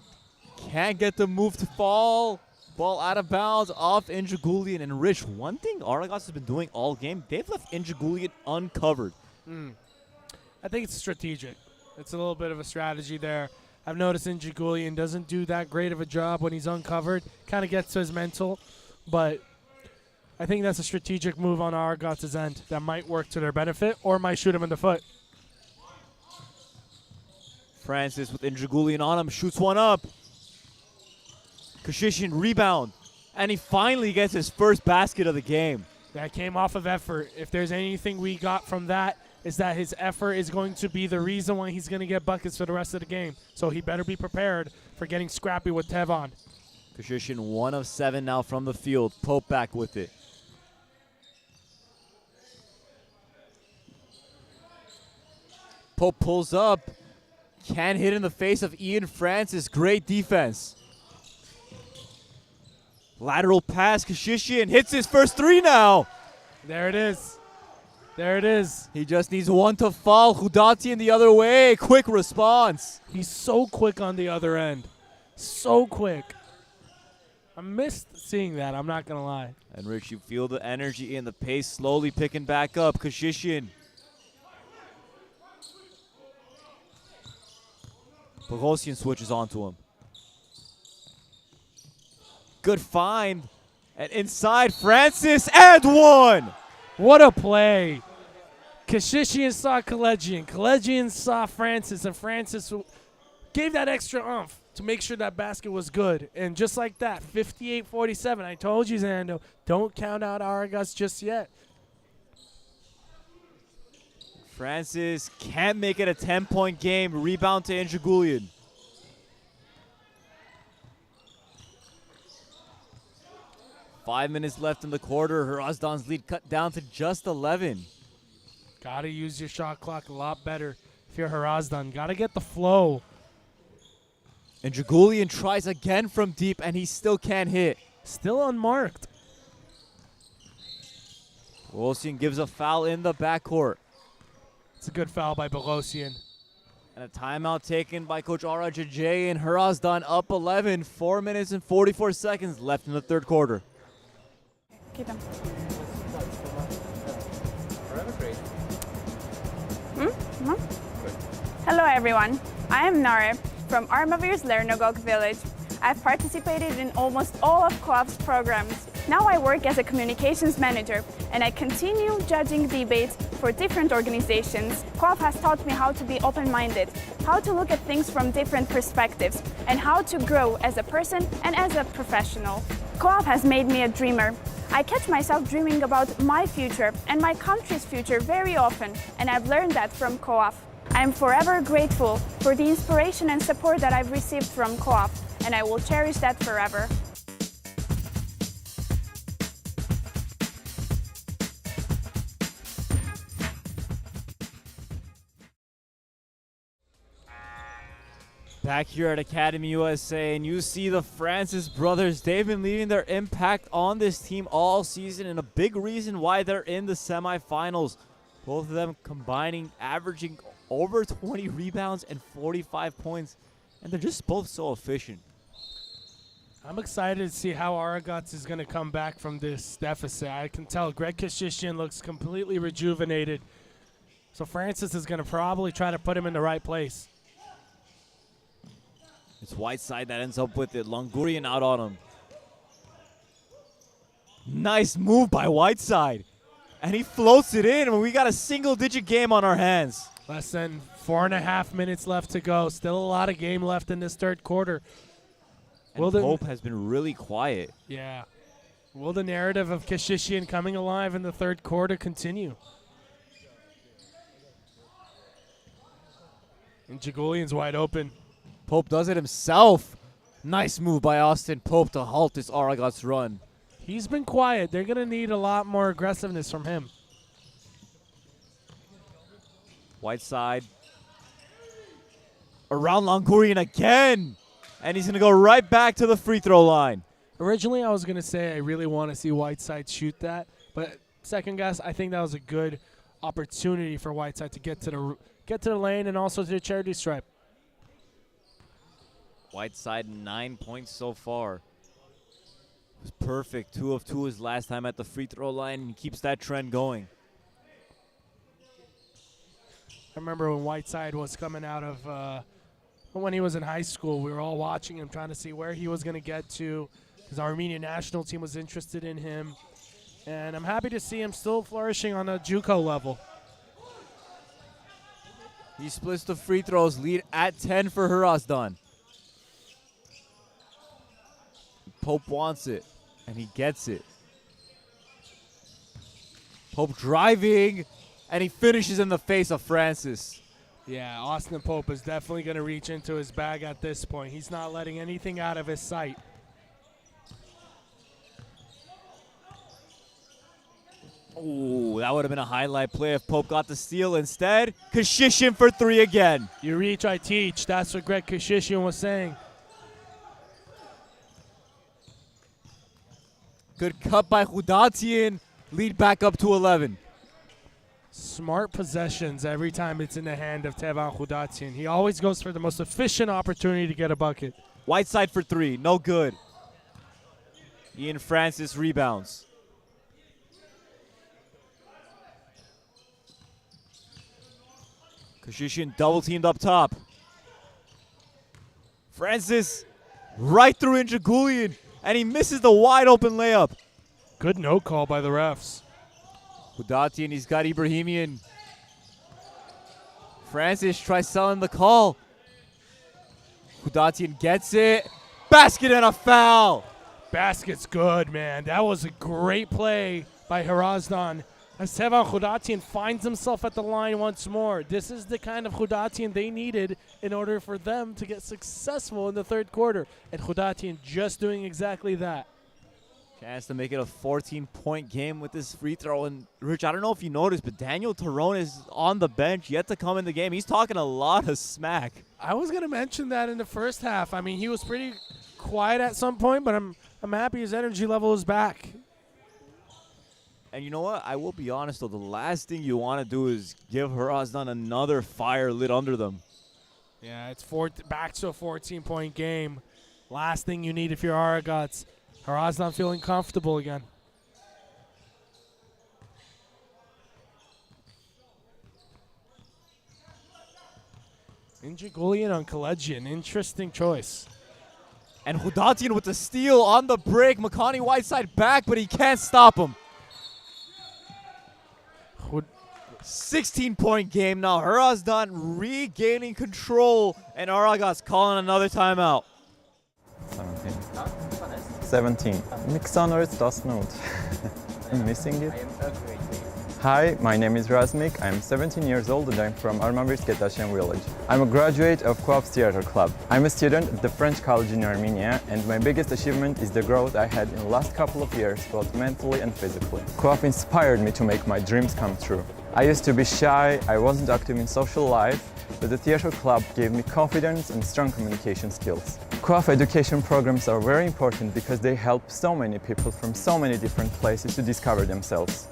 Can't get the move to fall. Ball out of bounds off Injagulian. And Rich, one thing Aragats has been doing all game, they've left Injagulian uncovered. I think it's strategic. It's a little bit of a strategy there. I've noticed Injagulian doesn't do that great of a job when he's uncovered. Kind of gets to his mental. But I think that's a strategic move on Aragats' end that might work to their benefit or might shoot him in the foot. Francis with Injagulian on him, shoots one up. Kashishin rebound, and he finally gets his first basket of the game. That came off of effort. If there's anything we got from that, is that his effort is going to be the reason why he's going to get buckets for the rest of the game. So he better be prepared for getting scrappy with Tevon. Kashishin 1 of 7 now from the field. Pope back with it. Pope pulls up. Can't hit in the face of Ian Francis. Great defense. Lateral pass. Kashishin hits his first 3 now. There it is. There it is. He just needs one to fall. Hudatian the other way. Quick response. He's so quick on the other end. So quick. I missed seeing that. I'm not going to lie. And Rich, you feel the energy and the pace slowly picking back up. Kashishin. Bogosian switches onto him. Good find. And inside, Francis and 1. What a play. Kashishian saw Kalegian. Kalegian saw Francis, and Francis gave that extra oomph to make sure that basket was good. And just like that, 58-47. I told you, Zando, don't count out Aragats just yet. Francis can't make it a 10-point game. Rebound to Injagulian. Five minutes left in the quarter. Hrazdan's lead cut down to just 11. Got to use your shot clock a lot better if you're Hrazdan. Got to get the flow. And Injagulian tries again from deep, and he still can't hit. Still unmarked. Bogosian gives a foul in the backcourt. It's a good foul by Bogosian. And a timeout taken by Coach Aragats, and Hrazdan up 11. 4 minutes and 44 seconds left in the third quarter. Keep him. Hello everyone, I am Nare from Armavir's Lernogok village. I've participated in almost all of Co-op's programs. Now I work as a communications manager and I continue judging debates for different organizations. Co-op has taught me how to be open-minded, how to look at things from different perspectives, and how to grow as a person and as a professional. Co-op has made me a dreamer. I catch myself dreaming about my future and my country's future very often, and I've learned that from Co-op. I am forever grateful for the inspiration and support that I've received from Co-op, and I will cherish that forever. Back here at Academy USA, and you see the Francis brothers. They've been leaving their impact on this team all season, and a big reason why they're in the semifinals. Both of them combining, averaging over 20 rebounds and 45 points, and they're just both so efficient. I'm excited to see how Aragats is going to come back from this deficit. I can tell Greg Kashishian looks completely rejuvenated, so Francis is going to probably try to put him in the right place. It's Whiteside that ends up with it. Longurian out on him. Nice move by Whiteside. And he floats it in, and we got a single-digit game on our hands. Less than 4.5 minutes left to go. Still a lot of game left in this third quarter. And Pope has been really quiet. Yeah. Will the narrative of Kashishian coming alive in the third quarter continue? And Jagulian's wide open. Pope does it himself. Nice move by Austin Pope to halt this Aragats run. He's been quiet. They're going to need a lot more aggressiveness from him. Whiteside. Around Longurian again. And he's going to go right back to the free throw line. Originally, I was going to say I really want to see Whiteside shoot that. But second guess, I think that was a good opportunity for Whiteside to get to the lane and also to the charity stripe. Whiteside 9 points so far. It was perfect. 2 of 2 his last time at the free throw line, and he keeps that trend going. I remember when Whiteside was coming out of when he was in high school, we were all watching him, trying to see where he was going to get to, because our Armenian national team was interested in him. And I'm happy to see him still flourishing on a JUCO level. He splits the free throws, lead at 10 for Hrazdan. Pope wants it, and he gets it. Pope driving, and he finishes in the face of Francis. Yeah, Austin Pope is definitely going to reach into his bag at this point. He's not letting anything out of his sight. Ooh, that would have been a highlight play if Pope got the steal. Instead, Kashishin for 3 again. You reach, I teach. That's what Greg Kashishin was saying. Good cut by Hrazdan. Lead back up to 11. Smart possessions every time it's in the hand of Tevan Hrazdan. He always goes for the most efficient opportunity to get a bucket. Whiteside for 3, no good. Ian Francis rebounds. Kashishin double teamed up top. Francis right through Injagulian, and he misses the wide open layup. Good no call by the refs. Hrazdan, he's got Ibrahimian. Francis tries selling the call. Hrazdan gets it. Basket and a foul. Basket's good, man. That was a great play by Hrazdan. As Tevan Hrazdan finds himself at the line once more. This is the kind of Hrazdan they needed in order for them to get successful in the third quarter. And Hrazdan just doing exactly that. Chance to make it a 14-point game with this free throw. And Rich, I don't know if you noticed, but Daniel Terone is on the bench, yet to come in the game. He's talking a lot of smack. I was going to mention that in the first half. I mean, he was pretty quiet at some point, but I'm happy his energy level is back. And you know what? I will be honest, though. The last thing you want to do is give Hrazdan another fire lit under them. Yeah, it's back to a 14-point game. Last thing you need if you're Aragats. Hrazdan feeling comfortable again. Injagulian on Kalejian. Interesting choice. And Hrazdan with the steal on the break. Makani Whiteside back, but he can't stop him. 16-point game now. Hrazdan regaining control, and Aragats calling another timeout. 17. Mixanores does not. I'm missing it. Hi, my name is Razmik. I'm 17 years old and I'm from Armenian village. I'm a graduate of Coop's Theater Club. I'm a student at the French College in Armenia, and my biggest achievement is the growth I had in the last couple of years, both mentally and physically. Coop inspired me to make my dreams come true. I used to be shy, I wasn't active in social life, but the theater club gave me confidence and strong communication skills. Co-op education programs are very important because they help so many people from so many different places to discover themselves.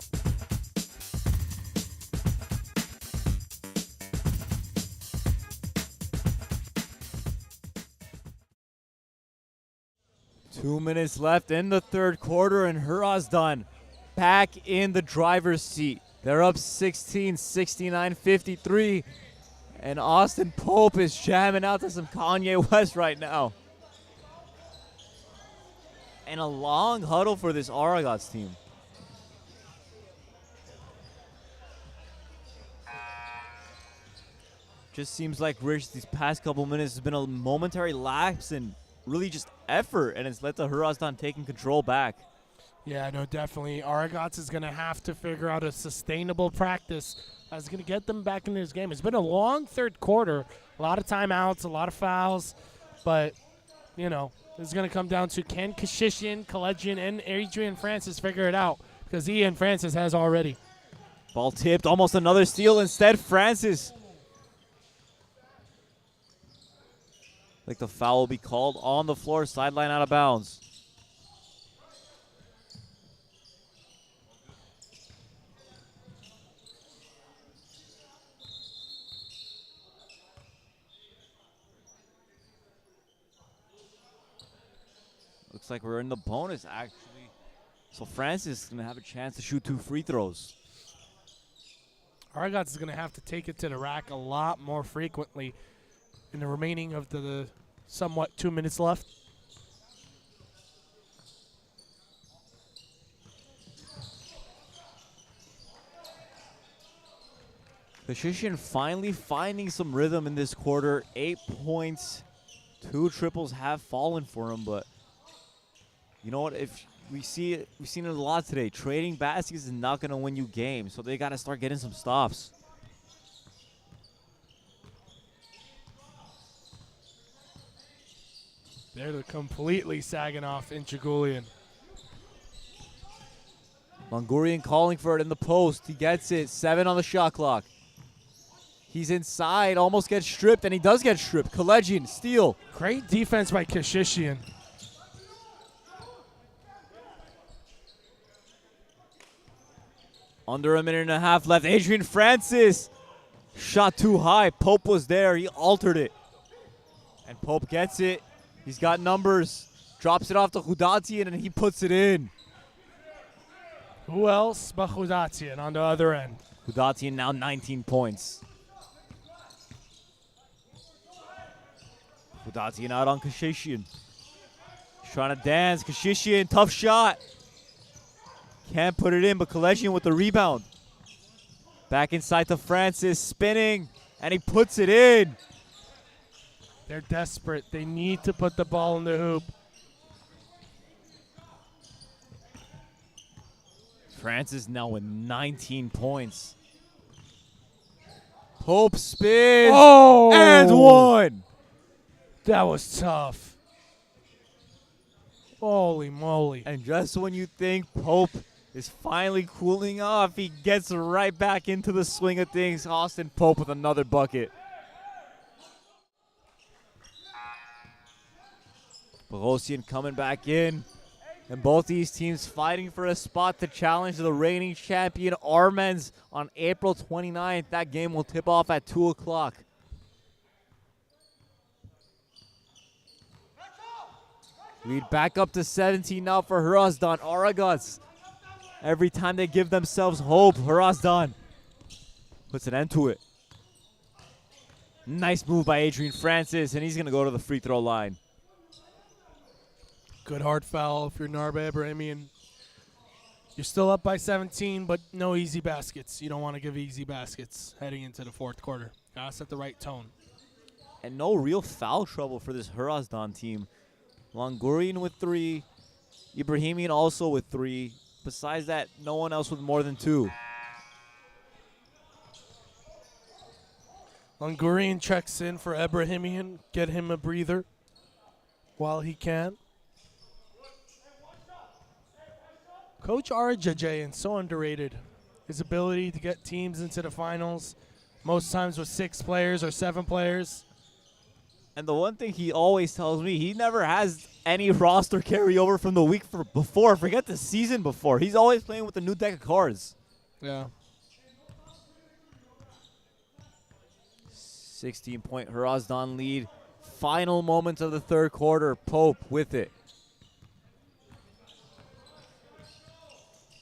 Two minutes left in the third quarter, and Hrazdan back in the driver's seat. They're up 16, 69, 53. And Austin Pope is jamming out to some Kanye West right now. And a long huddle for this Aragats team. Just seems like Rich, these past couple minutes has been a momentary lapse in really just effort, and it's led to Hrazdan taking control back. Yeah, no, definitely. Aragats is going to have to figure out a sustainable practice that's going to get them back in this game. It's been a long third quarter, a lot of timeouts, a lot of fouls, but, you know, it's going to come down to can Kashishin, Kalejian, and Adrian Francis figure it out, because Ian Francis has already. Ball tipped, almost another steal. Instead, Francis Like the foul will be called on the floor, sideline out of bounds. Looks like we're in the bonus, actually. So Francis is going to have a chance to shoot 2 free throws. Aragats is going to have to take it to the rack a lot more frequently in the remaining of the somewhat 2 minutes left. Kashishian finally finding some rhythm in this quarter. 8 points, 2 triples have fallen for him, but you know what? If we've seen it a lot today. Trading baskets is not going to win you games, so they got to start getting some stops. They're completely sagging off Inchigulian. Longorian calling for it in the post. He gets it. 7 on the shot clock. He's inside, almost gets stripped, and he does get stripped. Kalejian, steal. Great defense by Kashishian. Under a minute and a half left. Adrian Francis. Shot too high. Pope was there. He altered it. And Pope gets it. He's got numbers. Drops it off to Hrazdan, and he puts it in. Who else but Hrazdan on the other end? Hrazdan now 19 points. Hrazdan out on Kashishian. He's trying to dance. Kashishian, tough shot. Can't put it in, but Kalejian with the rebound. Back inside to Francis, spinning, and he puts it in. They're desperate. They need to put the ball in the hoop. Francis now with 19 points. Pope spins, and 1. That was tough. Holy moly. And just when you think Pope is finally cooling off, he gets right back into the swing of things. Austin Pope with another bucket. Bogosian coming back in. And both these teams fighting for a spot to challenge the reigning champion Armenians on April 29th. That game will tip off at 2 o'clock. Lead back up to 17 now for Hrazdan. Aragats. Every time they give themselves hope, Hrazdan puts an end to it. Nice move by Adrian Francis, and he's going to go to the free throw line. Good hard foul if you're Narba Abrahamian. You're still up by 17, but no easy baskets. You don't want to give easy baskets heading into the fourth quarter. Gotta set the right tone. And no real foul trouble for this Hrazdan team. Longorian with 3. Ibrahimian also with 3. Besides that, no one else with more than 2. Longorian checks in for Abrahamian. Get him a breather while he can. Coach Arajajayan, so underrated. His ability to get teams into the finals, most times with 6 players or 7 players. And the one thing he always tells me, he never has any roster carryover from the week before. Forget the season before. He's always playing with a new deck of cards. Yeah. 16-point Hrazdan lead. Final moments of the third quarter. Pope with it.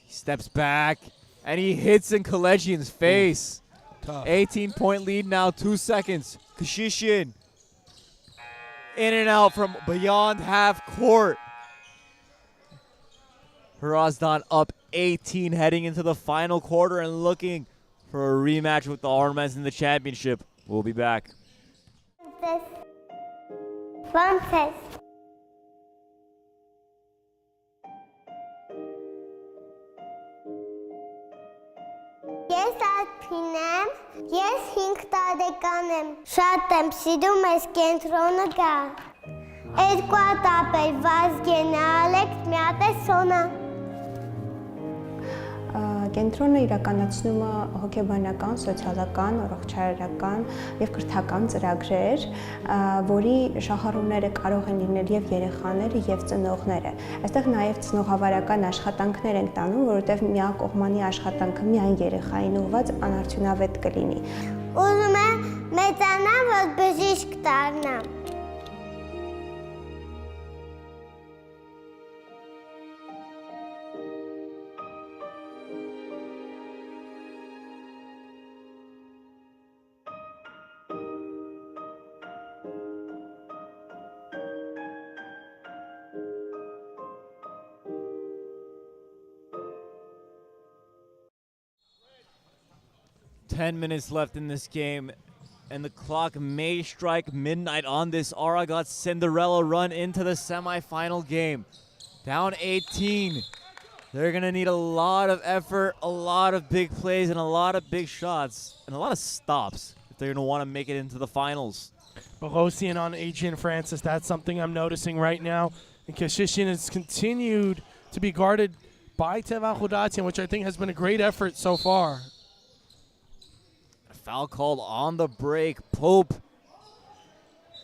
He steps back, and he hits in Kalejian's face. Tough. 18-point lead now, 2 seconds. Kashishian. In and out from beyond half court. Hrazdan up 18 heading into the final quarter and looking for a rematch with the Armenians in the championship. We'll be back. Francis. Ես Աթին եմ, ես 5 տարեկան եմ, շատ եմ սիրում ես կենտրոնը գա, 2 հատ ապեր Վազգենը, Ալեքս մի հատ է Սոնա։ Կենտրոնը իրականացնում է հոգեբանական, սոցիալական, առողջարարական եւ կրթական ծրագրեր, որի շահառուները կարող են լինել եւ երեխաները եւ ծնողները։ Այստեղ նաեւ ծնողավարական աշխատանքներ են տանում, որովհետեւ միակողմանի աշխատանքը միայն երեխային ուղղված անարդյունավետ կլինի։ Ուզում եմ մեծանամ, որ բժիշկ դառնամ։ Ten minutes left in this game, and the clock may strike midnight on this Aragats Cinderella run into the semifinal game. Down 18. They're going to need a lot of effort, a lot of big plays, and a lot of big shots, and a lot of stops if they're going to want to make it into the finals. Bogosian on Adrian Francis, that's something I'm noticing right now. And Kashishin has continued to be guarded by Tevan Khudatian, which I think has been a great effort so far. Foul called on the break. Pope.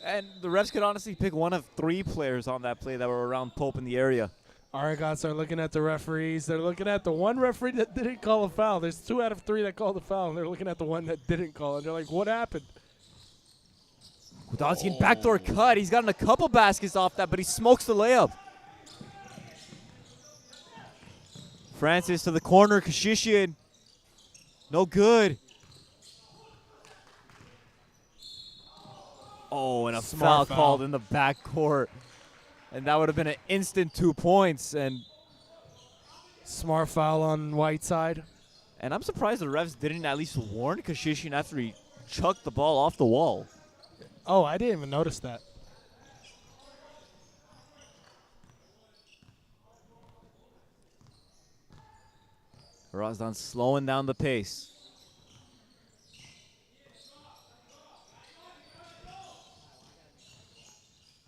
And the refs could honestly pick one of 3 players on that play that were around Pope in the area. Aragats are looking at the referees. They're looking at the one referee that didn't call a foul. There's 2 out of 3 that called a foul, and they're looking at the one that didn't call it. They're like, what happened? Khudatian backdoor cut. He's gotten a couple baskets off that, but he smokes the layup. Francis to the corner. Kashishian. No good. Oh, and a foul called in the backcourt. And that would have been an instant 2 points. And smart foul on Whiteside. And I'm surprised the refs didn't at least warn Kashishian after he chucked the ball off the wall. Oh, I didn't even notice that. Hrazdan slowing down the pace.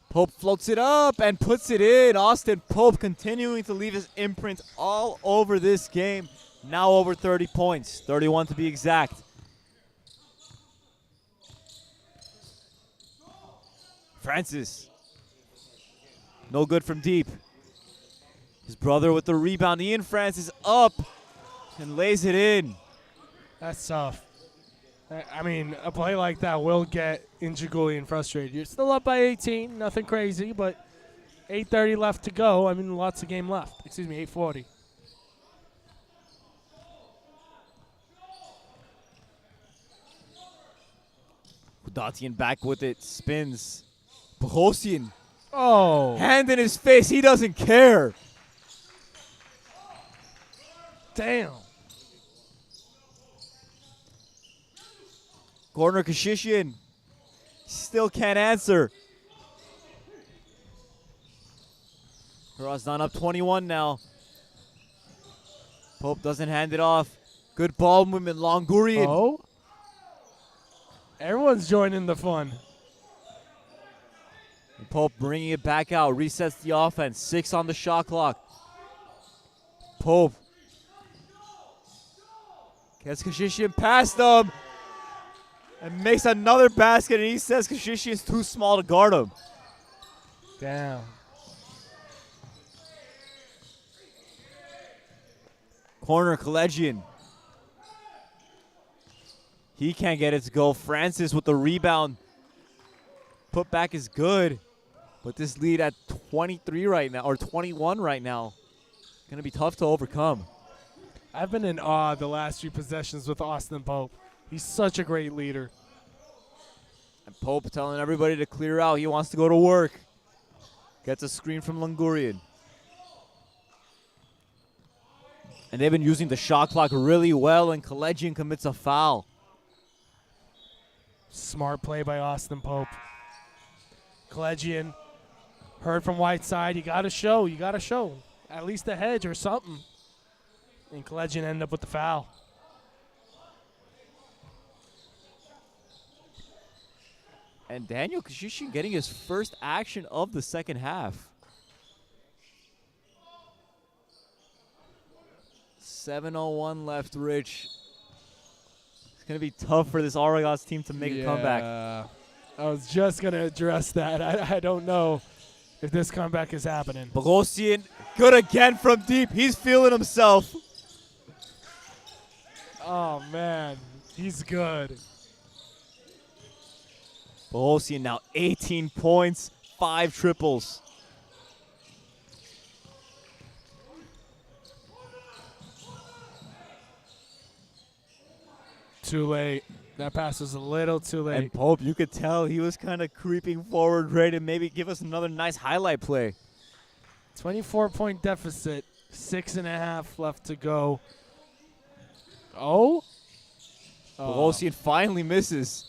Pope floats it up and puts it in. Austin Pope continuing to leave his imprint all over this game. Now over 30 points, 31 to be exact. Francis. No good from deep. His brother with the rebound. Ian Francis up and lays it in. That's tough. I mean, a play like that will get Injigulian frustrated. You're still up by 18, nothing crazy, but 8:30 left to go. I mean, lots of game left. Excuse me, 8:40. Khudatian back with it, spins. Bogosian. Oh. Hand in his face, he doesn't care. Damn. Corner Kashishian. Still can't answer. Hrazdan up 21 now. Pope doesn't hand it off. Good ball movement, Longurian. Oh. Everyone's joining the fun. And Pope bringing it back out, resets the offense. 6 on the shot clock. Pope gets Kashishian past him and makes another basket, and he says Kashishian's too small to guard him. Damn. Corner Collegian. He can't get it to go. Francis with the rebound. Put back is good. But this lead at 23 right now, or 21 right now, going to be tough to overcome. I've been in awe the last 3 possessions with Austin Pope. He's such a great leader. And Pope telling everybody to clear out. He wants to go to work. Gets a screen from Longurian. And they've been using the shot clock really well, and Collegian commits a foul. Smart play by Austin Pope. Collegian heard from Whiteside. You got to show. You got to show. At least a hedge or something. And Collegian ended up with the foul. And Daniel Kashishian getting his first action of the second half. 7:01 left, Rich. It's going to be tough for this Aragats team to make a comeback. I was just going to address that. I don't know if this comeback is happening. Bogosian, good again from deep. He's feeling himself. Oh, man. He's good. Bogosian now 18 points, 5 triples. Too late. That pass was a little too late. And Pope, you could tell he was kind of creeping forward, ready to maybe give us another nice highlight play. 24-point deficit. 6.5 left to go. Oh? Bogosian finally misses.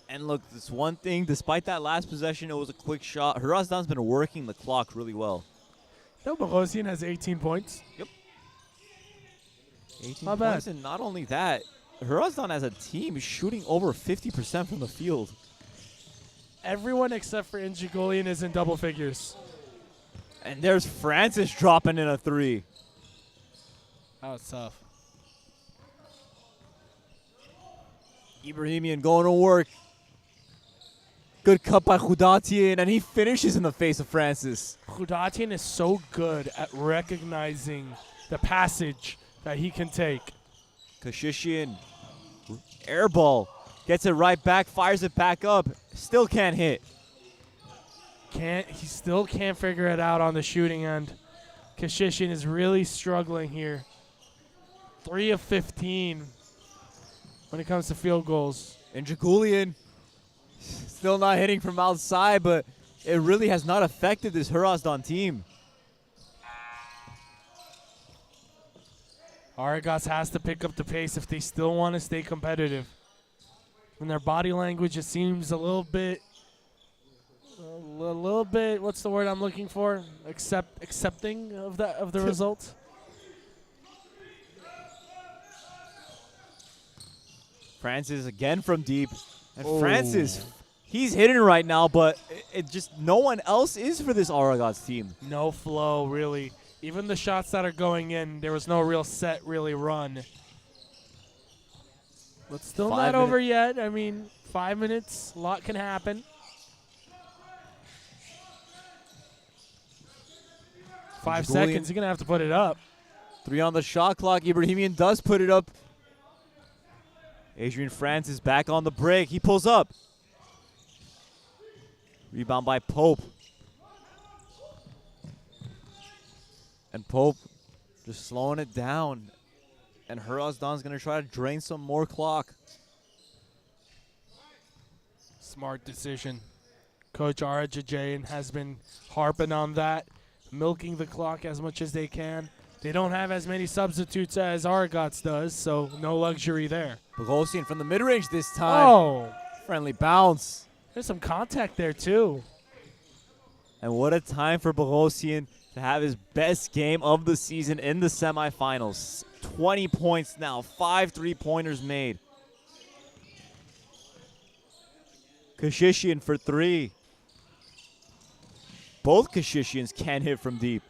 And look, this one thing, despite that last possession, it was a quick shot. Hrazdan's been working the clock really well. No, Bogosian has 18 points. Yep. 18 Not points, bad. and not only that, Hrazdan as a team is shooting over 50% from the field. Everyone except for Njigolian is in double figures. And there's Francis dropping in a 3. That was tough. Ibrahimian going to work. Good cut by Hrazdan, and he finishes in the face of Francis. Hrazdan is so good at recognizing the passage that he can take. Kashishian, air ball, gets it right back, fires it back up, still can't hit. He still can't figure it out on the shooting end. Kashishian is really struggling here. 3 of 15 when it comes to field goals. And Jagulian, still not hitting from outside, but it really has not affected this Hrazdan team. Aragats has to pick up the pace if they still want to stay competitive. From their body language, it seems a little bit, what's the word I'm looking for? Accepting of the result. Francis again from deep. And Francis, he's hitting right now, but it just no one else is for this Aragats team. No flow, really. Even the shots that are going in, there was no real set, really run. But still not over yet. I mean, 5 minutes, a lot can happen. 5 seconds, you're going to have to put it up. 3 on the shot clock. Ibrahimian does put it up. Adrian Francis back on the break. He pulls up. Rebound by Pope. And Pope just slowing it down. And Hrazdan's going to try to drain some more clock. Smart decision. Coach Arajajayan has been harping on that, milking the clock as much as they can. They don't have as many substitutes as Aragats does, so no luxury there. Bogosian from the mid-range this time. Oh, Friendly bounce. there's some contact there too. And what a time for Bogosian to have his best game of the season in the semifinals. 20 points now, 5 3-pointers made. Kashishian for 3. Both Kashishians can hit from deep.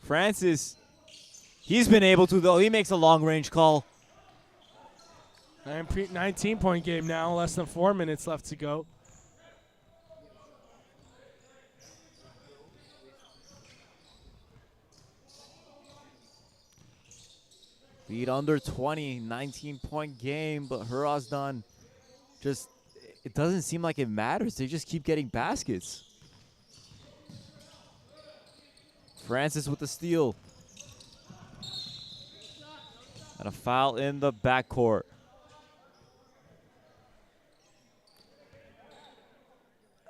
Francis, he's been able to, though. He makes a long-range call. 19-point game now, less than 4 minutes left to go. Lead under 20, 19-point game, but Hrazdan just, it doesn't seem like it matters. They just keep getting baskets. Francis with the steal. And a foul in the backcourt.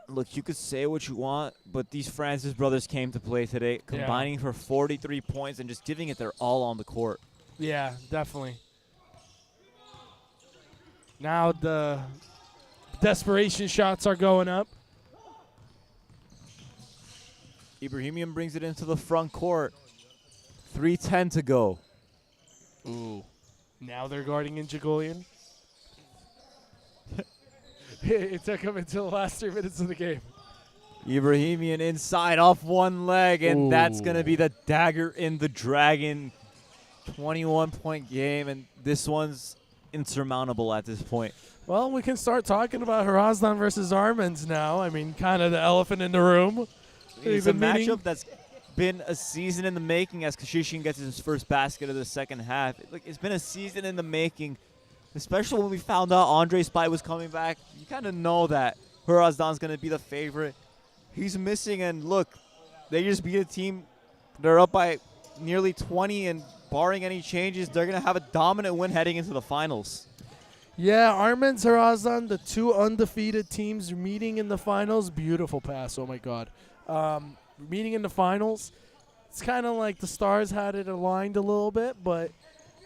Look, you could say what you want, but these Francis brothers came to play today, combining for 43 points and just giving it their all on the court. Yeah, definitely. Now the desperation shots are going up. Ibrahimian brings it into the front court. 3:10 to go. Ooh. Now they're guarding Njigolian. It took him until the last 3 minutes of the game. Ibrahimian inside off one leg, and that's going to Ooh. be the dagger in the dragon. 21-point game, and this one's insurmountable at this point. Well, we can start talking about Hrazdan versus Armenians now. I mean, kind of the elephant in the room. It's They've a been meeting- matchup that's been a season in the making as Kashishin gets his first basket of the second half. It's been a season in the making, especially when we found out Andre Spite was coming back. You kind of know that Hrazdan's going to be the favorite. He's missing, and look, they just beat a team. They're up by nearly 20, and barring any changes, they're going to have a dominant win heading into the finals. Yeah, Armenians, Hrazdan, the two undefeated teams meeting in the finals. Beautiful pass. Oh, my God. Meeting in the finals. It's kind of like the stars had it aligned a little bit, but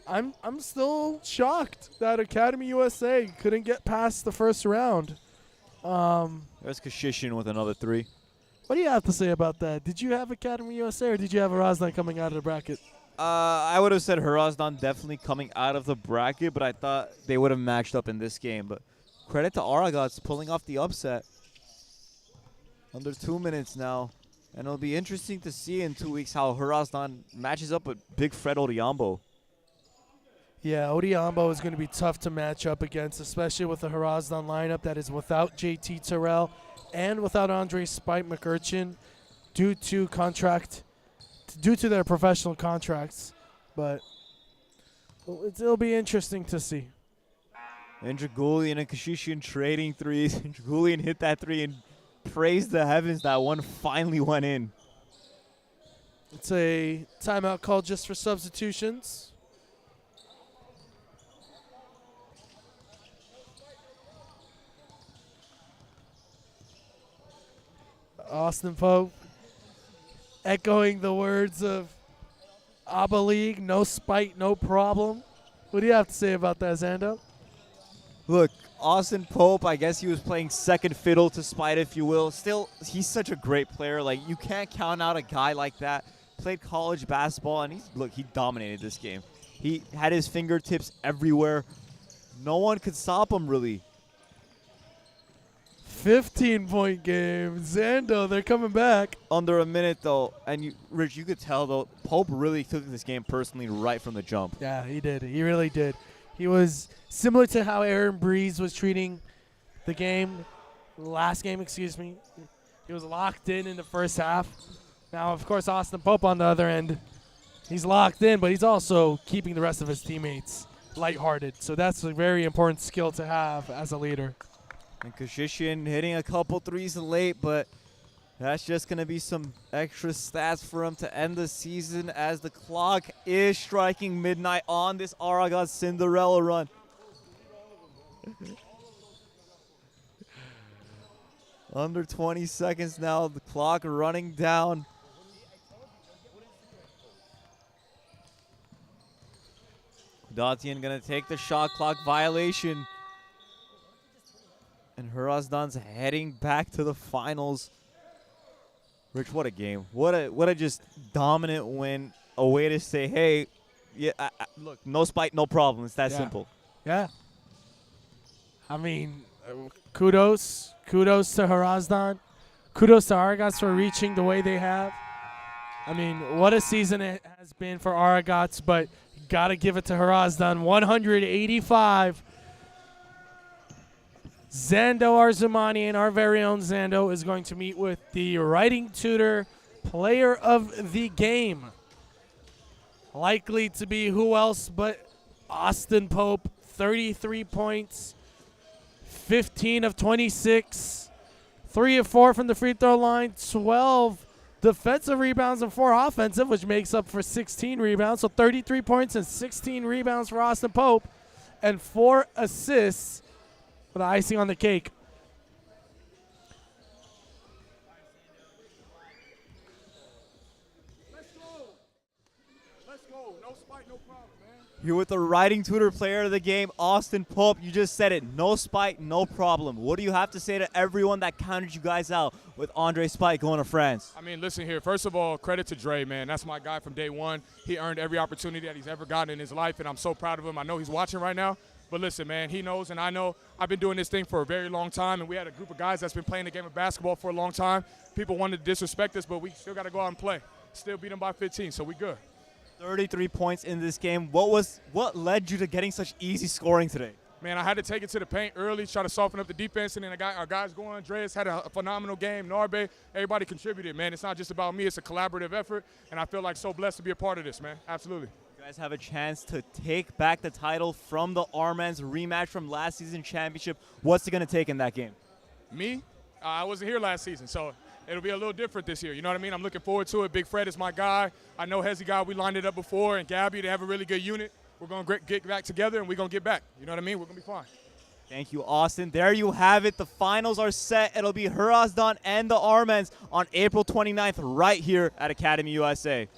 I'm still shocked that Academy USA couldn't get past the first round. There's Kashishin with another three. What do you have to say about that? Did you have Academy USA or did you have Hrazdan coming out of the bracket? I would have said Hrazdan definitely coming out of the bracket, but I thought they would have matched up in this game. But credit to Aragats pulling off the upset. Under 2 minutes now. And it'll be interesting to see in 2 weeks how Hrazdan matches up with Big Fred Odiambo. Yeah, Odiambo is going to be tough to match up against, especially with the Hrazdan lineup that is without JT Terrell and without Andre Spite McCurchin due to their professional contracts. But it'll be interesting to see. And Dragulian and Kashishin trading threes. Dragulian hit that three and praised the heavens that one finally went in. It's a timeout call just for substitutions. Austin Pope echoing the words of AABA League, no spite, no problem. What do you have to say about that, Zando? Look, Austin Pope, I guess he was playing second fiddle to Spite, if you will. Still, he's such a great player. Like, you can't count out a guy like that. Played college basketball, and he dominated this game. He had his fingertips everywhere. No one could stop him, really. 15-point game. Zando, they're coming back. Under a minute, though, and Rich, you could tell, though, Pope really took this game personally right from the jump. Yeah, he did. He really did. He was similar to how Aaron Breeze was treating the game, last game, excuse me. He was locked in the first half. Now, of course, Austin Pope on the other end, he's locked in, but he's also keeping the rest of his teammates lighthearted. So that's a very important skill to have as a leader. And Kashishin hitting a couple threes late, but that's just going to be some extra stats for him to end the season as the clock is striking midnight on this Aragats Cinderella run. Under 20 seconds now, the clock running down. Datian going to take the shot clock violation. And Hrazdan's heading back to the finals. Rich, what a game. What a just dominant win. A way to say, hey, yeah, look, no spite, no problem. It's that simple. Yeah. I mean, kudos to Hrazdan. Kudos to Aragats for reaching the way they have. I mean, what a season it has been for Aragats, but got to give it to Hrazdan. 185. Zando Arzumani and our very own Zando is going to meet with the writing tutor player of the game. Likely to be who else but Austin Pope. 33 points, 15 of 26, 3 of 4 from the free throw line, 12 defensive rebounds and 4 offensive, which makes up for 16 rebounds. So 33 points and 16 rebounds for Austin Pope and 4 assists for the icing on the cake. You're with the writing tutor player of the game, Austin Pope. You just said it. No spite, no problem. What do you have to say to everyone that counted you guys out with Andre Spite going to France? I mean, listen here. First of all, credit to Dre, man. That's my guy from day one. He earned every opportunity that he's ever gotten in his life, and I'm so proud of him. I know he's watching right now, But listen, man, he knows and I know. I've been doing this thing for a very long time, and we had a group of guys that's been playing the game of basketball for a long time. People wanted to disrespect us, but we still got to go out and play. Still beat them by 15, so we good. 33 points in this game. What led you to getting such easy scoring today? Man, I had to take it to the paint early, try to soften up the defense, and then our guys going. Andreas had a phenomenal game. Narbe, everybody contributed, man. It's not just about me. It's a collaborative effort, and I feel like so blessed to be a part of this, man. Absolutely. You guys have a chance to take back the title from the Armenians, rematch from last season's championship. What's it going to take in that game? Me? I wasn't here last season, so it'll be a little different this year. You know what I mean? I'm looking forward to it. Big Fred is my guy. I know Hezzy guy. We lined it up before, and Gabby, they have a really good unit. We're going to get back together, and we're going to get back. You know what I mean? We're going to be fine. Thank you, Austin. There you have it. The finals are set. It'll be Hrazdan and the Armenians on April 29th right here at Academy USA.